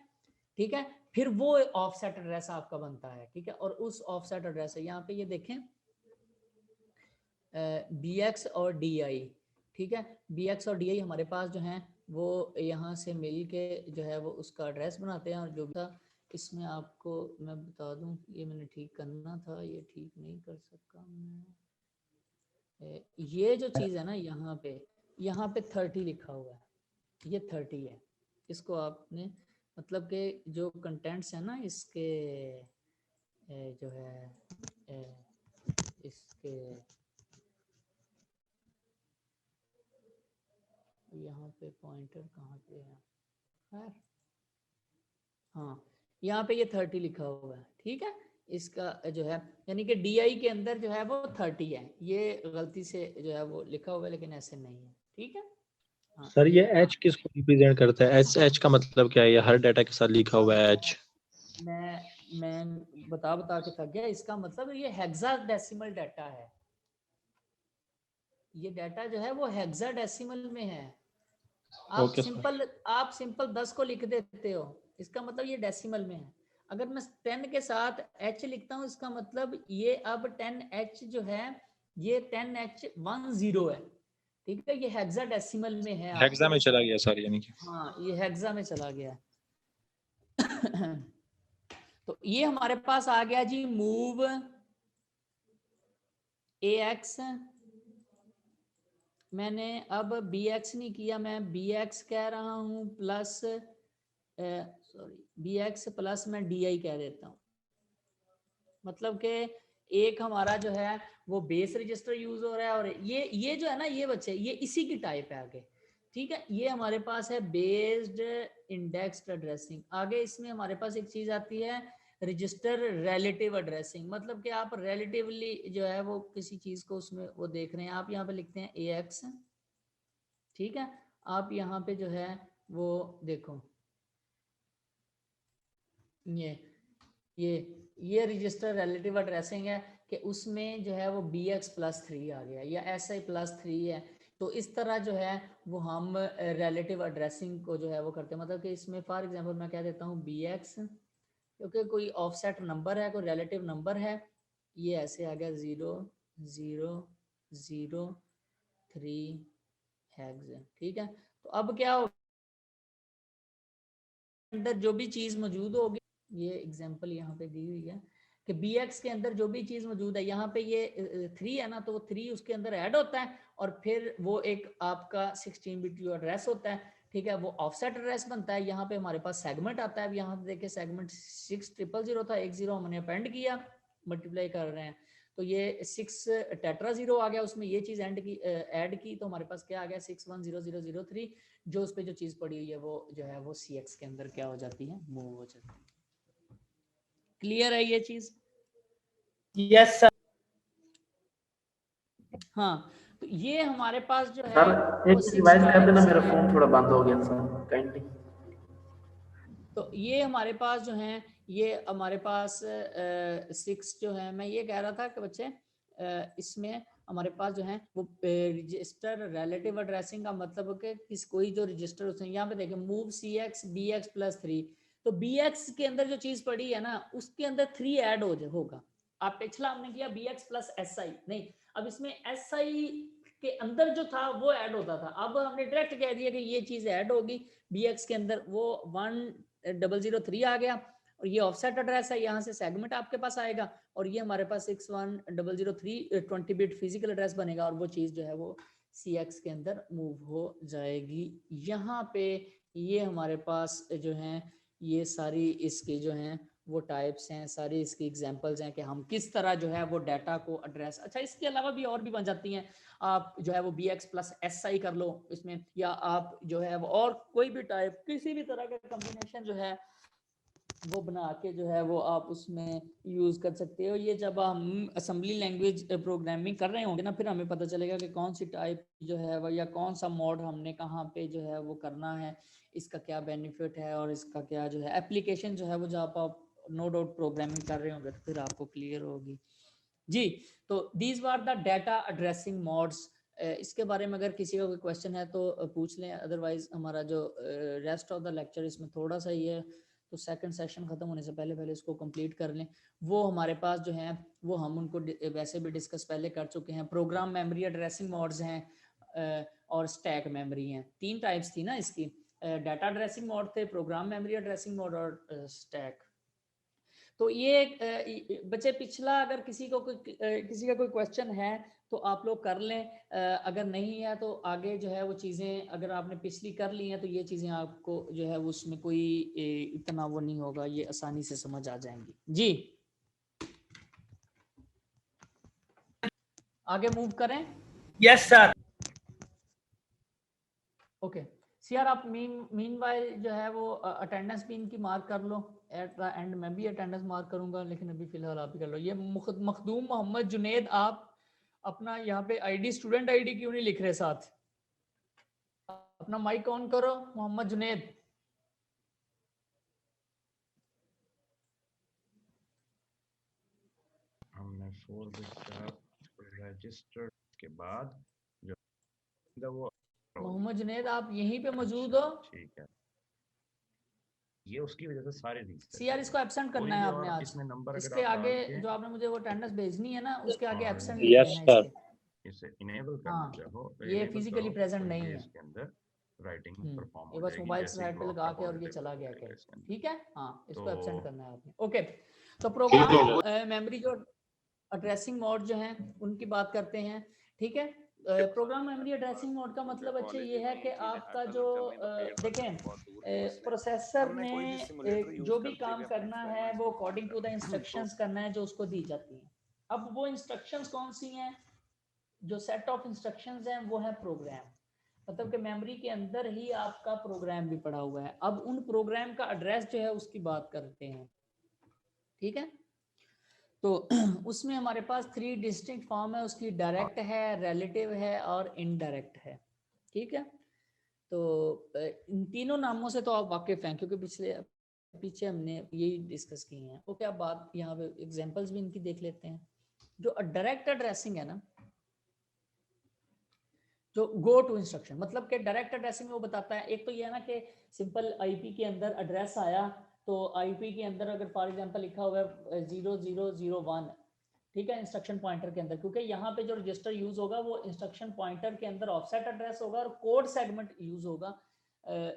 ठीक है, फिर वो ऑफसेट एड्रेस आपका बनता है, ठीक है। और उस ऑफसेट एड्रेस है, यहाँ पे ये देखें BX और DI, ठीक है, BX और DI हमारे पास जो है वो यहाँ से मिल के जो है वो उसका एड्रेस बनाते हैं। और जो था इसमें आपको मैं बता दूं, ये मैंने ठीक करना था, ये ठीक नहीं कर सका मैं। ये जो चीज़ है ना, यहाँ पे 30 लिखा हुआ है, ये 30 है। इसको आपने मतलब कि जो कंटेंट्स है ना इसके जो है इसके यहाँ पे पॉइंटर कहाँ पे है, खैर हाँ यहाँ पे ये 30 लिखा हुआ है, ठीक है। इसका जो है यानी कि DI के अंदर जो है वो 30 है, ये गलती से जो है वो लिखा हुआ है, लेकिन ऐसे नहीं है, ठीक है। हाँ, सर ये एच किसको रिप्रेजेंट करता है? एच का मतलब क्या है? ये हर डाटा के साथ लिखा हुआ है एच। मैं बता के थक गया, इसका मतलब ये हेक्साडेसिमल डाटा है, ये डाटा जो है वो हेक्साडेसिमल में है। Okay sir. आप सिंपल 10 को लिख देते हो, इसका मतलब ये डेसिमल में है। अगर मैं 10 के साथ H लिखता हूँ, इसका मतलब ये अब 10H जो है ये 10H10 है, ठीक है, ये हेक्साडेसिमल में है। हेक्सा में चला गया सर, यानी कि हाँ ये हेक्सा में चला गया। तो ये हमारे पास आ गया जी मूव AX, मैंने अब BX नहीं किया, मैं BX कह रहा हूँ प्लस BX प्लस मैं DI कह देता हूँ। मतलब कि एक हमारा जो है वो बेस रजिस्टर यूज हो रहा है, और ये जो है ना ये बच्चे ये इसी की टाइप है आगे, ठीक है। ये हमारे पास है बेस्ड इंडेक्स्ड एड्रेसिंग। आगे इसमें हमारे पास एक चीज आती है रजिस्टर रिलेटिव एड्रेसिंग, मतलब कि आप रिलेटिवली जो है वो किसी चीज को उसमें वो देख रहे हैं। आप यहाँ पे लिखते हैं AX, ठीक है, आप यहाँ पे जो है वो देखो ये रजिस्टर रिलेटिव एड्रेसिंग है कि उसमें जो है वो BX प्लस 3 आ गया या SI प्लस 3 है। तो इस तरह जो है वो हम रिलेटिव एड्रेसिंग को जो है वो करते हैं। मतलब कि इसमें फॉर एग्जांपल मैं कह देता हूँ BX, क्योंकि कोई ऑफसेट नंबर है, कोई रिलेटिव नंबर है, ये ऐसे आ गया 0 0 0 3 हेक्स, ठीक है। तो अब क्या हो, अंदर जो भी चीज मौजूद होगी, ये एग्जांपल यहाँ पे दी हुई है कि BX के अंदर जो भी चीज मौजूद है, यहाँ पे ये 3 है ना, तो वो 3 उसके अंदर ऐड होता है और फिर वो एक आपका 16 बिट जो एड्रेस होता है, ठीक है, वो ऑफसेट एड्रेस बनता है। यहाँ पे हमारे पास सेगमेंट आता है। अब यहाँ पे देखिए सेगमेंट 6000 था, एक 0 हमने अपेंड किया, मल्टीप्लाई कर रहे हैं, तो ये 6 टेट्रा 0 आ गया, उसमें ये चीज ऐड की, तो हमारे पास क्या आ गया 610003, जो उस पे जो चीज पड़ी हुई है वो जो है वो CX के अंदर क्या हो जाती है, मूव हो जाती है। क्लियर है ये चीज? Yes sir. हाँ, तो ये हमारे पास जो है सर एक रिवाइज कर देना, मेरा फोन थोड़ा बंद हो गया सर, काइंडली। तो ये हमारे पास जो है ये हमारे पास 6 जो है, मैं ये कह रहा था कि बच्चे इसमें हमारे पास जो है वो रजिस्टर रिलेटिव एड्रेसिंग का मतलब कि किस कोई जो रजिस्टर उसमें, यहाँ पे देखें मूव CX BX प्लस 3, तो BX के अंदर जो चीज पड़ी है ना उसके अंदर 3 ऐड होगा। आप पिछला हमने किया BX प्लस SI, नहीं, अब इसमें SI के अंदर जो था वो ऐड होता था, अब हमने डायरेक्ट कह दिया कि ये चीज ऐड होगी BX के अंदर, वो 1003 आ गया, और ये ऑफसेट एड्रेस है, यहाँ से सेगमेंट आपके पास आएगा, और ये हमारे पास 61003 20 बिट फिजिकल एड्रेस बनेगा, और वो चीज जो है वो CX के अंदर मूव हो जाएगी। यहाँ पे ये हमारे पास जो है ये सारी इसकी जो हैं वो टाइप्स हैं, सारी इसकी एग्जांपल्स हैं कि हम किस तरह जो है वो डाटा को एड्रेस। अच्छा, इसके अलावा भी और भी बन जाती हैं, आप जो है वो BX प्लस SI कर लो इसमें, या आप जो है वो और कोई भी टाइप किसी भी तरह का कॉम्बिनेशन जो है वो बना के जो है वो आप उसमें यूज कर सकते हो। ये जब हम असेंबली लैंग्वेज प्रोग्रामिंग कर रहे होंगे ना, फिर हमें पता चलेगा कि कौन सी टाइप जो है वो या कौन सा मोड हमने कहाँ पे जो है वो करना है, इसका क्या बेनिफिट है और इसका क्या जो है एप्लीकेशन जो है वो जब आप नो डाउट प्रोग्रामिंग कर रहे होंगे तो फिर आपको क्लियर होगी जी। तो these were the data addressing modes इसके बारे में अगर किसी का कोई क्वेश्चन है तो पूछ लें, अदरवाइज हमारा जो रेस्ट ऑफ द लेक्चर इसमें थोड़ा सा ही है, तो सेकंड सेशन खत्म होने से पहले पहले इसको कंप्लीट कर लें। वो हमारे पास जो है वो हम उनको वैसे भी डिस्कस पहले कर चुके हैं। प्रोग्राम मेमोरी एड्रेसिंग मोड्स हैं और स्टैक मेमोरी हैं। 3 टाइप्स थी ना इसकी, डाटा एड्रेसिंग मोड थे, प्रोग्राम मेमोरी एड्रेसिंग मोड और स्टैक। तो ये बच्चे पिछला अगर किसी का कोई क्वेश्चन है तो आप लोग कर लें, अगर नहीं है तो आगे जो है वो चीज़ें अगर आपने पिछली कर ली हैं तो ये चीज़ें आपको जो है उसमें कोई इतना वो नहीं होगा, ये आसानी से समझ आ जाएंगी। जी आगे मूव करें। Yes sir. ओके सीआर, आप मीनवाइल जो है वो अटेंडेंस भी इनकी मार्क कर लो एट द एंड। मैं भी अटेंडेंस मार्क करूंगा, लेकिन अभी फिलहाल आप ही कर लो। ये मखदूम मोहम्मद जुनेद, आप अपना यहाँ पे आईडी स्टूडेंट आईडी क्यों नहीं लिख रहे साथ? अपना माइक ऑन करो मोहम्मद जुनेद। हमने 4 बिट रजिस्टर के बाद जो वो मोहम्मद जुनेद आप यहीं पे मौजूद हो? ठीक है, ये उसकी वजह से सारे रीजन सीआर इसको एब्सेंट करना है आपने आज। इसमें नंबर इसके आगे जो आपने मुझे वो अटेंडेंस भेजनी है ना, उसके आगे हाँ, एब्सेंट yes, लिख देना sir. इसे इनेबल करना हाँ, चाहो तो ये enable physically करो, present तो नहीं ये है। इसके अंदर राइटिंग परफॉर्म ये हो बस जाएगी, मोबाइल जैसे साइड पे block लगा का के और ये पॉइंटर चला गया करेगा क्या? इसके अंदर। ठीक है, हाँ इसको तो- एब्सेंट करना है आपने। ओके, तो प्रोग्राम मेमोरी जो एड्रेसिंग मोड जो है उनकी बात करते हैं। ठीक है, प्रोग्राम मेमोरी एड्रेसिंग मोड का मतलब अच्छा ये है कि आपका जो देखें प्रोसेसर ने जो भी काम करना है वो अकॉर्डिंग टू द इंस्ट्रक्शंस करना है जो उसको दी जाती हैं। अब वो इंस्ट्रक्शंस कौन सी हैं? जो सेट ऑफ इंस्ट्रक्शंस हैं वो है प्रोग्राम, मतलब कि मेमोरी के अंदर ही आपका प्रोग्राम भी पड़ा हुआ है। अब उन प्रोग्राम का एड्रेस जो है उसकी बात करते हैं। ठीक है, तो उसमें हमारे पास 3 डिस्टिंक्ट फॉर्म है उसकी, डायरेक्ट है, रिलेटिव है और इनडायरेक्ट है। ठीक है, तो इन तीनों नामों से तो आप वाकिफ हैं क्योंकि पीछे हमने यही डिस्कस किए हैं। ओके, अब बात यहाँ पे एग्जांपल्स भी इनकी देख लेते हैं। जो डायरेक्ट एड्रेसिंग है ना, जो गो टू इंस्ट्रक्शन, मतलब कि डायरेक्ट एड्रेसिंग में वो बताता है, एक तो ये है ना कि सिंपल आईपी के अंदर एड्रेस आया तो आईपी के अंदर अगर फॉर एग्जांपल लिखा हुआ है 0001, ठीक है, इंस्ट्रक्शन पॉइंटर के अंदर, क्योंकि यहाँ पे जो रजिस्टर यूज होगा वो इंस्ट्रक्शन पॉइंटर के अंदर ऑफसेट एड्रेस होगा और कोड सेगमेंट यूज होगा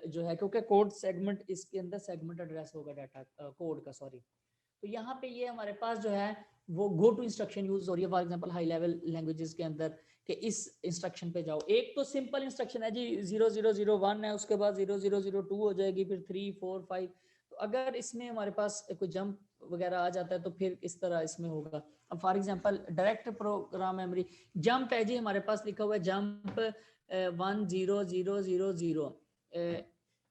जो है, क्योंकि कोड सेगमेंट इसके अंदर सेगमेंट एड्रेस होगा डाटा कोड का, सॉरी। तो यहाँ पे ये हमारे पास जो है वो गो टू इंस्ट्रक्शन यूज हो रही है for example high level languages के अंदर कि इस इंस्ट्रक्शन पे जाओ। एक तो सिंपल इंस्ट्रक्शन है जी 0001 है, उसके बाद 0002 हो जाएगी, फिर 3 4 5। तो अगर इसमें हमारे पास कोई जंप वगैरह आ जाता है तो फिर इस तरह इसमें होगा। अब for example direct program memory jump है जी, हमारे पास लिखा हुआ है जंप 10000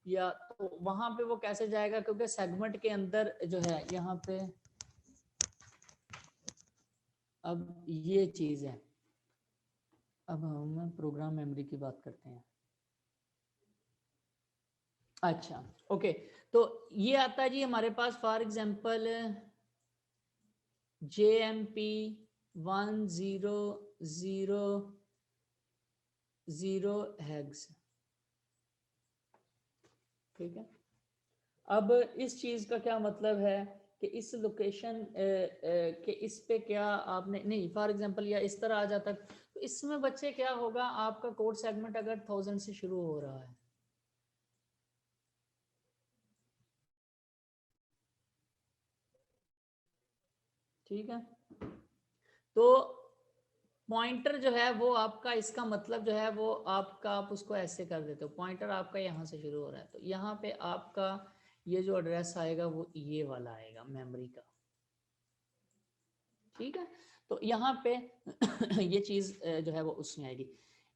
या तो वहां पे वो कैसे जाएगा, क्योंकि सेगमेंट के अंदर जो है यहाँ पे अब ये चीज है। अब हम प्रोग्राम मेमोरी की बात करते हैं। अच्छा ओके, तो ये आता है जी हमारे पास फॉर एग्जांपल JMP 1000 हेक्स। ठीक है, अब इस चीज का क्या मतलब है कि इस लोकेशन के इस पे क्या आपने नहीं फॉर एग्जांपल या इस तरह आ जाता है, तो इसमें बच्चे क्या होगा, आपका कोड सेगमेंट अगर 1000 से शुरू हो रहा है, ठीक है, तो पॉइंटर जो है वो आपका, इसका मतलब जो है वो आपका, आप उसको ऐसे कर देते हो, पॉइंटर आपका यहाँ से शुरू हो रहा है तो यहाँ पे आपका ये जो एड्रेस आएगा वो ये वाला आएगा मेमोरी का। ठीक है, तो यहाँ पे ये चीज जो है वो उसमें आएगी।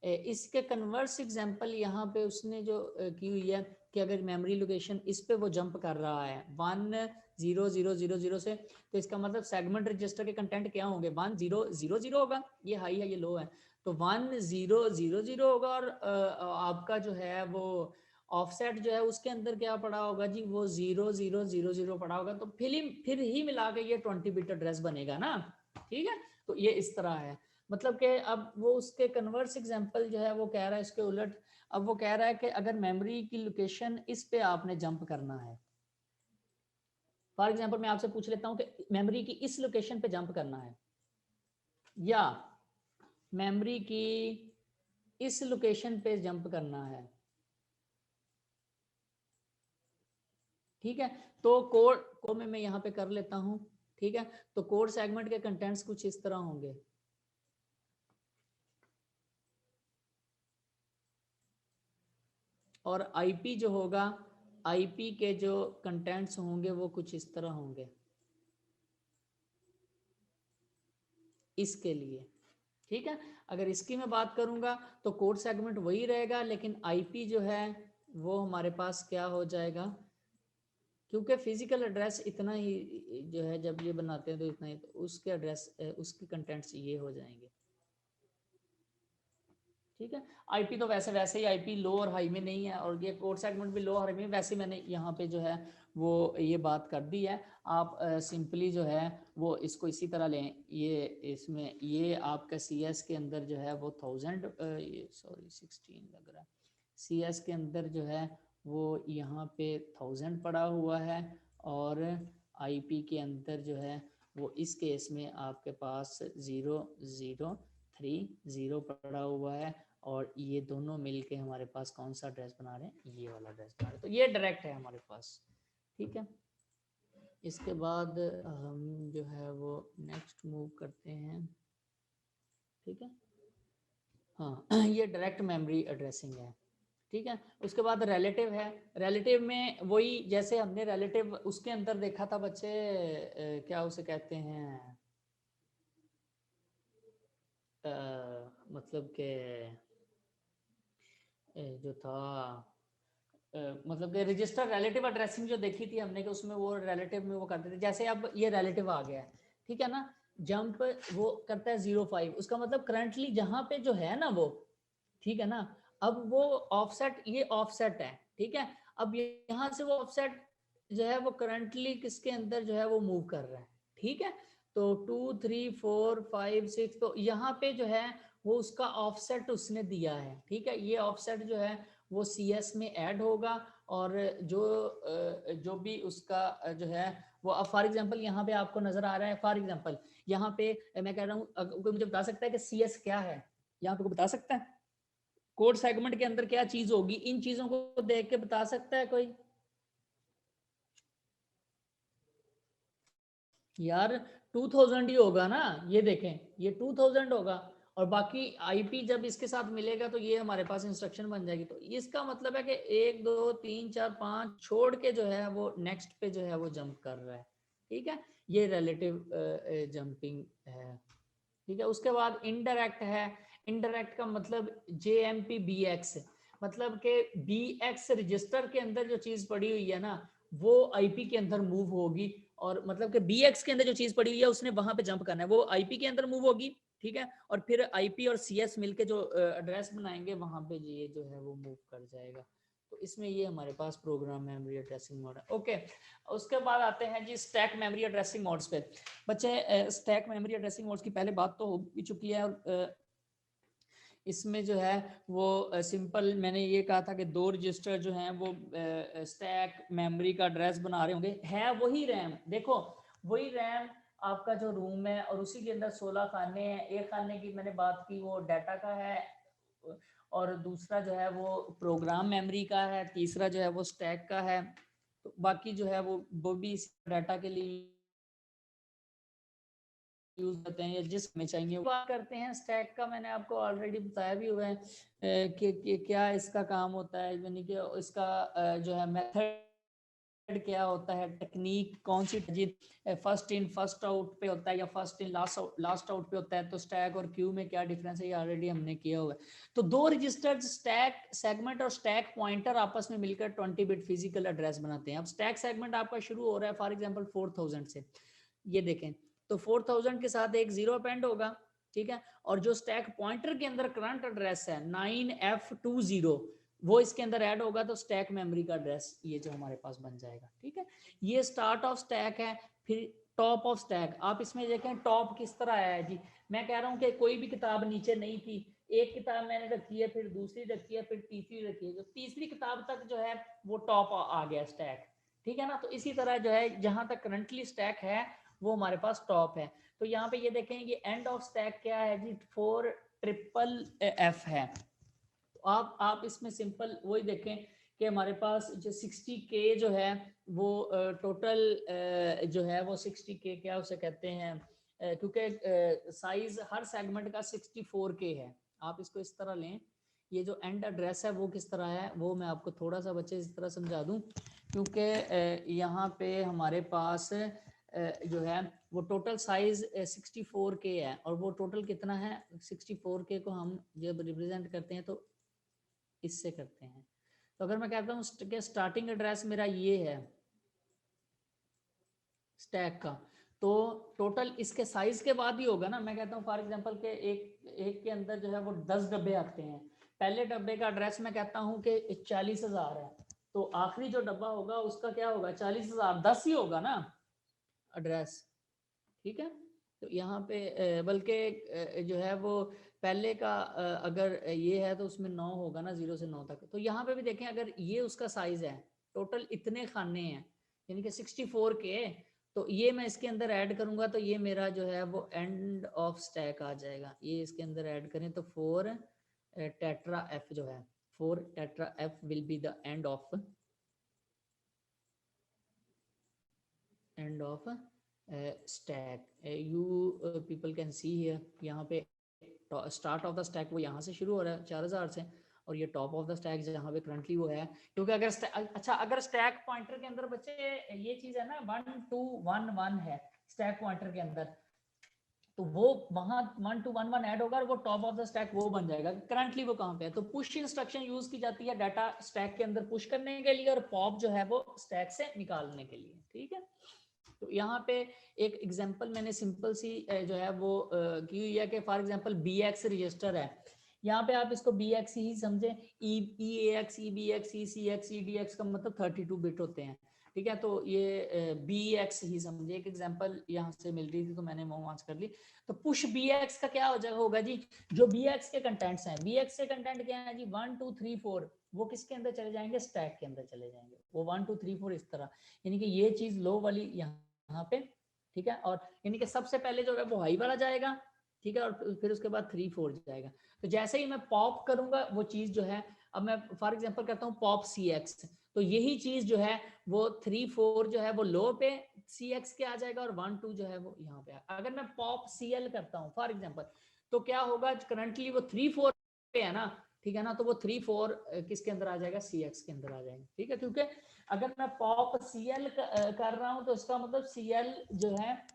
इसके कन्वर्स एग्जांपल यहाँ पे उसने जो की हुई है कि अगर मेमोरी लोकेशन इस पे वो जंप कर रहा है 1000 से, तो इसका मतलब सेगमेंट रजिस्टर के कंटेंट क्या होंगे, 1000 होगा, ये हाई है ये लो है, तो 1000 होगा और आपका जो है वो ऑफसेट जो है उसके अंदर क्या पड़ा होगा जी, वो 0000 पड़ा होगा, तो फिर ही मिला के ये 20 बिट एड्रेस बनेगा ना। ठीक है, तो ये इस तरह है, मतलब कि अब वो उसके कन्वर्स एग्जांपल जो है वो कह रहा है इसके उलट, अब वो कह रहा है कि अगर मेमोरी की लोकेशन इस पे आपने जंप करना है, फॉर एग्जांपल मैं आपसे पूछ लेता हूं कि मेमोरी की इस लोकेशन पे जंप करना है या मेमोरी की इस लोकेशन पे जंप करना है, ठीक है। तो कोड को मैं यहाँ पे कर लेता हूं, ठीक है। तो कोड सेगमेंट के कंटेंट्स कुछ इस तरह होंगे, और आईपी जो होगा, आईपी के जो कंटेंट्स होंगे वो कुछ इस तरह होंगे इसके लिए, ठीक है। अगर इसकी मैं बात करूंगा तो कोड सेगमेंट वही रहेगा, लेकिन आईपी जो है वो हमारे पास क्या हो जाएगा, क्योंकि फिजिकल एड्रेस इतना ही जो है जब ये बनाते हैं तो इतना ही, तो उसके एड्रेस उसके कंटेंट्स ये हो जाएंगे, ठीक है। आईपी तो वैसे वैसे ही आईपी लो और हाई में नहीं है, और ये कोड सेगमेंट भी लो और हाई में, वैसे मैंने यहाँ पे जो है वो ये बात कर दी है। आप सिंपली जो है वो इसको इसी तरह लें, ये इसमें ये आपका CS के अंदर जो है वो 1000 ये सॉरी 16 लग रहा है, CS के अंदर जो है वो यहाँ पे 1000 पड़ा हुआ है, और आईपी के अंदर जो है वो इस केस में आपके पास 0030 पड़ा हुआ है, और ये दोनों मिलके हमारे पास कौन सा एड्रेस बना रहे हैं, ये वाला एड्रेस बना रहे हैं। तो ये डायरेक्ट है हमारे पास, ठीक है। इसके बाद हम जो है वो नेक्स्ट मूव करते हैं, ठीक है। हाँ ये डायरेक्ट मेमोरी एड्रेसिंग है, ठीक है। उसके बाद रिलेटिव है, रिलेटिव में वही जैसे हमने रिलेटिव उसके अंदर देखा था बच्चे, क्या उसे कहते हैं, मतलब के जो था मतलब कि रजिस्टर रिलेटिव एड्रेसिंग जो देखी थी हमने कि उसमें वो रिलेटिव में वो करते थे, जैसे अब ये रिलेटिव आ गया है, ठीक है ना, जंप वो करता है 05, उसका मतलब करंटली जहां पे जो है ना वो, ठीक है ना, अब वो ऑफसेट, ये ऑफसेट है, ठीक है। अब यहाँ से वो ऑफसेट जो है वो करंटली किसके अंदर जो है वो मूव कर रहा है, ठीक है। तो 2 3 4 5 6, तो यहाँ पे जो है वो उसका ऑफसेट उसने दिया है, ठीक है। ये ऑफसेट जो है वो CS में ऐड होगा, और जो भी उसका जो है वो, फॉर एग्जांपल यहाँ पे आपको नजर आ रहा है, फॉर एग्जांपल यहाँ पे मैं कह रहा हूँ, कोई मुझे बता सकता है कि CS क्या है, यहाँ पे कोई बता सकता है कोड सेगमेंट के अंदर क्या चीज होगी, इन चीजों को देख के बता सकता है कोई यार? 2000 ही होगा ना, ये देखें ये 2000 होगा, और बाकी आईपी जब इसके साथ मिलेगा तो ये हमारे पास इंस्ट्रक्शन बन जाएगी। तो इसका मतलब है कि 1 2 3 4 5 छोड़ के जो है वो नेक्स्ट पे जो है वो जंप कर रहा है, ठीक है। ये रिलेटिव जंपिंग है, ठीक है। उसके बाद इनडायरेक्ट है, इनडायरेक्ट का मतलब JMP BX, मतलब कि BX रजिस्टर के अंदर जो चीज पड़ी हुई है ना वो IP के अंदर मूव होगी, और मतलब कि BX के अंदर जो चीज पड़ी हुई है उसने वहां पे जंप करना है, वो IP के अंदर मूव होगी, ठीक है। और फिर IP और CS मिलके जो एड्रेस बनाएंगे वहां पे ये जो है वो मूव कर जाएगा। तो इसमें ये हमारे पास प्रोग्राम मेमोरी एड्रेसिंग मोड है, ओके। उसके बाद आते हैं जी स्टैक मेमोरी एड्रेसिंग मोड्स पे। बच्चे स्टैक मेमोरी एड्रेसिंग मोड्स की पहले बात तो हो भी चुकी है, और इसमें जो है वो सिंपल मैंने ये कहा था कि 2 रजिस्टर जो हैं वो स्टैक मेमोरी का एड्रेस बना रहे होंगे, है वही रैम, देखो वही रैम आपका जो रूम है, और उसी के अंदर 16 खाने हैं। एक खाने की मैंने बात की वो डाटा का है, और दूसरा जो है वो प्रोग्राम मेमोरी का है, तीसरा जो है वो स्टैक का है। तो बाकी जो है वो भी डाटा के लिए यूज करते हैं या जिस में चाहिए बात करते हैं। स्टैक का मैंने आपको ऑलरेडी बताया भी हुआ है कि क्या इसका काम होता है, यानी कि इसका जो है मेथड क्या होता है, टेक्निक कौन सी, फर्स्ट इन फर्स्ट आउट पे होता है या फर्स्ट इन लास्ट आउट पे होता है। तो स्टैक और क्यू में क्या डिफरेंस है ये ऑलरेडी हमने किया हुआ है। तो 2 रजिस्टर्ड स्टैक सेगमेंट और स्टैक पॉइंटर आपस में मिलकर 20 बिट फिजिकल एड्रेस बनाते हैं। अब स्टैक सेगमेंट आपका शुरू हो रहा है फॉर एग्जांपल 4000 से, ये देखें तो 4000 के साथ एक 0 अपेंड होगा, ठीक है। और जो स्टैक पॉइंटर के अंदर करंट एड्रेस है 9F20 वो इसके अंदर ऐड होगा, तो स्टैक मेमोरी का एड्रेस ये जो हमारे पास बन जाएगा, ठीक है। ये स्टार्ट ऑफ स्टैक है। फिर टॉप ऑफ स्टैक। आप इसमें देखें टॉप किस तरह आया है जी। मैं कह रहा हूँ कि कोई भी किताब नीचे नहीं थी, एक किताब मैंने रखी है, फिर दूसरी रखी है, फिर तीसरी रखी है, जो तीसरी किताब तक जो है वो टॉप आ गया स्टैक, ठीक है ना। तो इसी तरह जो है जहां तक करंटली स्टैक है वो हमारे पास टॉप है। तो यहाँ पे ये देखें ये एंड ऑफ स्टैक क्या है जी, 4FF है। तो आप इसमें सिंपल वही देखें कि हमारे पास जो 60K जो है वो टोटल जो है वो 60K क्या उसे कहते हैं, क्योंकि साइज हर सेगमेंट का 64K है। आप इसको इस तरह लें, ये जो एंड एड्रेस है वो किस तरह है वो मैं आपको थोड़ा सा बच्चे इस तरह समझा दूं, क्योंकि यहाँ पे हमारे पास जो है वो टोटल साइज 64K है, और वो टोटल कितना है 64K को हम जब रिप्रेजेंट करते हैं तो इससे करते हैं। तो अगर मैं कहता हूँ कि स्टार्टिंग एड्रेस मेरा ये है स्टैक का, तो टोटल इसके साइज के बाद ही होगा ना। मैं कहता हूँ फॉर एग्जांपल के एक के अंदर जो है वो 10 डब्बे आते हैं, पहले डब्बे का एड्रेस मैं कहता हूँ कि 40,000 है, तो आखिरी जो डब्बा होगा उसका क्या होगा 40,000, 10 ही होगा ना एड्रेस, ठीक है। तो यहाँ पे बल्कि जो है वो पहले का अगर ये है तो उसमें 9 होगा ना, 0 से 9 तक। तो यहाँ पे भी देखें अगर ये उसका साइज है, टोटल इतने खाने हैं यानी कि 64K, तो ये मैं इसके अंदर ऐड करूंगा तो ये मेरा जो है वो एंड ऑफ स्टैक आ जाएगा। ये इसके अंदर ऐड करें तो 4 टेट्रा F जो है 4 tetra F will be the end of stack. You people can see here, यहाँ पे स्टार्ट ऑफ द स्टैक वो यहाँ से शुरू हो रहा है 4000 से, और ये टॉप ऑफ द स्टैक जहाँ पे करंटली वो है। क्योंकि अगर अच्छा अगर स्टैक पॉइंटर के अंदर बच्चे ये चीज है ना 1 2 1 1 है स्टैक पॉइंटर के अंदर, तो वो वहां 1 2 1 1 ऐड होगा और वो टॉप ऑफ द स्टैक वो बन जाएगा। करंटली वो कहाँ पे है, तो पुश इंस्ट्रक्शन यूज की जाती है डाटा स्टैक के अंदर पुश करने के लिए, और पॉप जो है वो स्टैक से निकालने के लिए, ठीक है। तो यहाँ पे एक एग्जांपल मैंने सिंपल सी जो है वो की हुई है कि फॉर एग्जांपल BX रजिस्टर है, यहाँ पे आप इसको BX ही समझे, EAX EBX ECX EDX का मतलब 32 बिट होते हैं, ठीक है। तो ये BX ही समझे, एक एग्जांपल यहाँ से मिल रही थी तो मैंने वो वहां कर ली। तो पुश BX का क्या हो जाएगा होगा जी, जो BX के कंटेंट्स हैं, BX के कंटेंट क्या है जी 1 2 3 4, वो किसके अंदर चले जाएंगे स्टैक के अंदर चले जाएंगे, वो 1 2 3 4 इस तरह, यानी कि ये चीज लो वाली यहाँ पे, ठीक है। और यानी कि सबसे पहले जो है वो हाई वाला जाएगा, ठीक है, और फिर उसके बाद 3 4 जाएगा। तो जैसे ही मैं पॉप करूंगा वो चीज जो है, अब मैं फॉर एग्जांपल करता हूँ पॉप CX, तो यही चीज जो है वो 3 4 जो है वो लो पे CX के आ जाएगा, और 1 2 जो है वो यहाँ पे। अगर मैं पॉप CL करता हूँ फॉर एग्जांपल, तो क्या होगा करंटली वो 3 4 पे है ना, ठीक है ना, तो वो 3 4 किसके अंदर आ जाएगा CX के अंदर आ जाएगा, ठीक है। क्योंकि अगर मैं पॉप CL कर रहा हूँ तो इसका मतलब CL जो है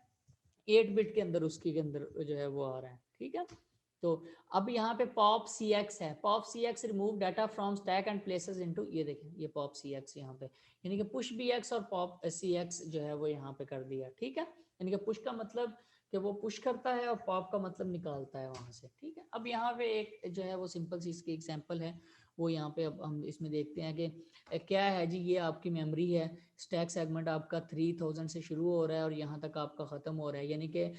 8 बिट के अंदर उसके अंदर जो है वो आ रहा है, ठीक है। तो अब यहाँ पे पॉप CX है, pop CX remove data from stack and places into, ये देखें ये पॉप CX यहाँ पे, यानी कि पुश BX और पॉप CX जो है वो यहाँ पे कर दिया, ठीक है। यानी कि पुश का मतलब कि वो पुश करता है और पॉप का मतलब निकालता है वहां से, ठीक है। अब यहाँ पे एक जो है वो सिंपल सी इसकी एग्जांपल है, वो यहाँ पे अब हम इसमें देखते हैं कि क्या है जी। ये आपकी मेमोरी है, स्टैक सेगमेंट आपका 3000 से शुरू हो रहा है और यहाँ तक आपका ख़त्म हो रहा है, यानी कि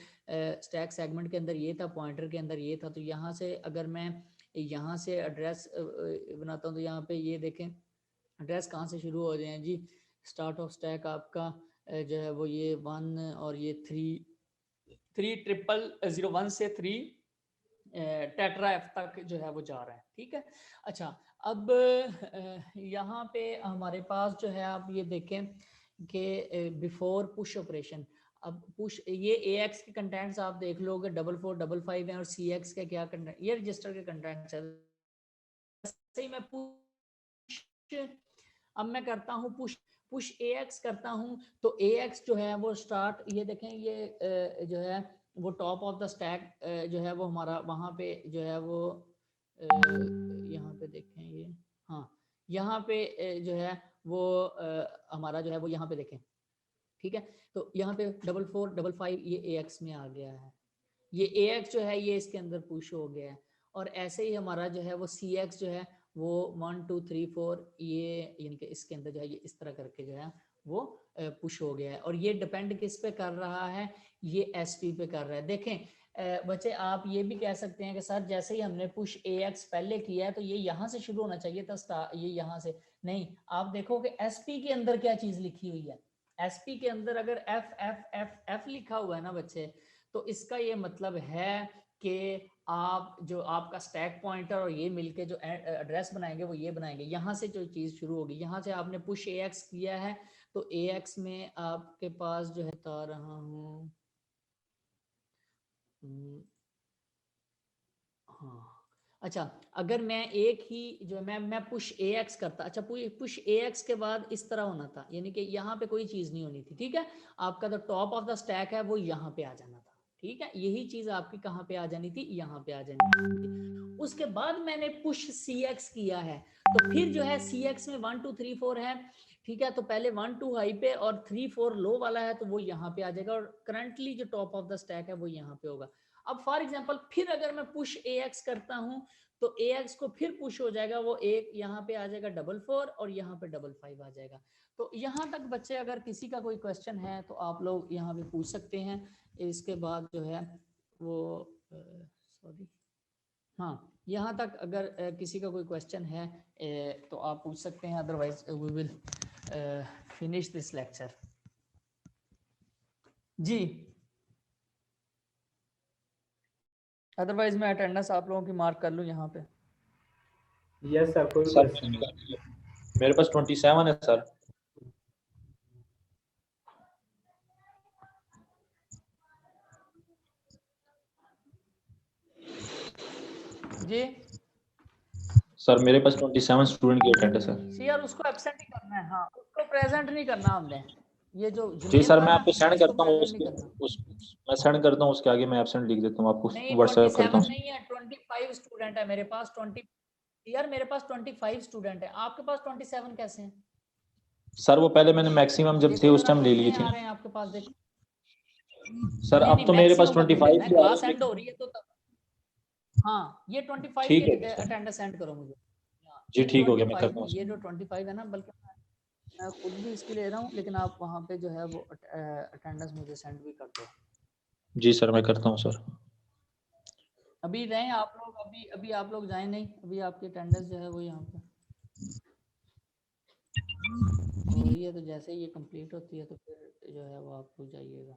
स्टैक सेगमेंट के अंदर ये था, पॉइंटर के अंदर ये था। तो यहाँ से अगर मैं यहाँ से एड्रेस बनाता हूँ तो यहाँ पे ये देखें एड्रेस कहाँ से शुरू हो जाए जी, स्टार्ट ऑफ स्टैक आपका जो है वो ये 1 और ये 30001 से 3 टेट्रा F तक जो है वो जा रहा है, ठीक है। अच्छा अब यहाँ पे हमारे पास जो है आप ये देखें कि बिफोर पुश ऑपरेशन, अब पुश ये AX के कंटेंट्स आप देख लोगे 4455 हैं, और CX के क्या कंटेंट, ये रजिस्टर के कंटेंट्स है। सही मैं पुश, अब मैं करता हूँ पुश AX करता हूँ, तो AX जो है वो स्टार्ट, ये देखें ये जो है वो टॉप ऑफ द स्टैक जो है वो हमारा वहाँ पे जो है वो यहाँ पे देखें ये, हाँ यहाँ पे जो है वो हमारा जो है वो यहाँ पे देखें, ठीक है। तो यहाँ पे 4455 ये AX में आ गया है, ये AX जो है ये इसके अंदर पुश हो गया है, और ऐसे ही हमारा जो है वो CX जो है वो 1 2 3 4 ये यानी कि इसके अंदर जो है ये इस तरह करके जो है वो पुश हो गया है, और ये डिपेंड किस पे कर रहा है, ये एसपी पे कर रहा है। देखें बच्चे आप ये भी कह सकते हैं कि सर जैसे ही हमने पुश AX पहले किया है तो ये यहाँ से शुरू होना चाहिए था, ये यहाँ से नहीं। आप देखो कि एसपी के अंदर क्या चीज लिखी हुई है, एसपी के अंदर अगर एफ एफ एफ एफ लिखा हुआ है ना बच्चे, तो इसका ये मतलब है कि आप जो आपका स्टैक पॉइंटर और ये मिलके जो एड्रेस बनाएंगे वो ये बनाएंगे, यहाँ से जो चीज शुरू होगी, यहाँ से आपने पुश AX किया है तो AX में आपके पास जो है बता रहा हूँ, हाँ अच्छा, अगर मैं एक ही जो मैं पुश AX करता, अच्छा पुश AX के बाद इस तरह होना था, यानी कि यहाँ पे कोई चीज नहीं होनी थी, ठीक है, आपका जो टॉप ऑफ द स्टैक है वो यहाँ पे आ जाना था, ठीक है, यही चीज आपकी कहाँ पे आ जानी थी, यहाँ पे आ जानी थी। उसके बाद मैंने पुश CX किया है, तो फिर जो है CX में 1 2 3 4 है, ठीक है, तो पहले 1 2 हाई पे और 3 4 लो वाला है, तो वो यहाँ पे आ जाएगा, और करंटली जो टॉप ऑफ द स्टैक है वो यहाँ पे होगा। अब फॉर एग्जांपल फिर अगर मैं पुश AX करता हूं तो AX को फिर पुश हो जाएगा, वो एक यहाँ पे आ जाएगा 4 और यहाँ पे 5 आ जाएगा। तो यहाँ तक बच्चे अगर किसी का कोई क्वेश्चन है तो आप लोग यहाँ पे पूछ सकते हैं। इसके बाद जो है वो सॉरी हाँ, यहाँ तक अगर किसी का कोई क्वेश्चन है तो आप पूछ सकते हैं, otherwise we will finish this lecture. जी अदरवाइज मैं अटेंडेंस आप लोगों की मार्क कर लूँ यहाँ पे। यस सर, कोई सर क्वेश्चन नहीं। मेरे पास 27 है सर। जी सर मेरे पास 27 स्टूडेंट की अटेंडेंस है। सी यार उसको एब्सेंट ही करना है, हाँ उसको प्रेजेंट नहीं करना हमने, ये जो जी सर, था मैं ना, आपको सेंड इसको करता हूँ, present नहीं करना। मैं सेंड करता हूँ, उसके आगे मैं एब्सेंट लिख देता हूँ, आपको नहीं व्हाट्सएप करता 27 हूँ। नहीं है, 25 स्टूडेंट है मेरे पास, 20 यार मेरे पास 25 स्टूडेंट है, आपके पास 27 कैसे हैं? सर वो पहले मैंने मैक्सिमम जब थे उस टाइम ले लिए थे आ रहे हैं आपके पास, देखो सर। अब तो मेरे पास 25 ही आ क्लास रहे एंड हो रही है तो हाँ ये 25 ठीक की है अटेंडेंस सेंड करो मुझे। जी, ये ठीक हो गया, मैं 25 करता हूँ। ये जो 25 है ना, बल्कि मैं खुद भी इसकी ले रहा हूँ, लेकिन आप वहाँ पे जो है वो अटेंडेंस मुझे सेंड भी कर दो। जी सर, मैं करता हूँ सर। अभी रहें आप लोग, अभी आप लोग जाए नहीं, अभी आपकी अटेंडेंस जो है वो यहाँ पे हो रही है, तो जैसे ही ये कंप्लीट होती है तो फिर जो है वो आप लोग जाइएगा।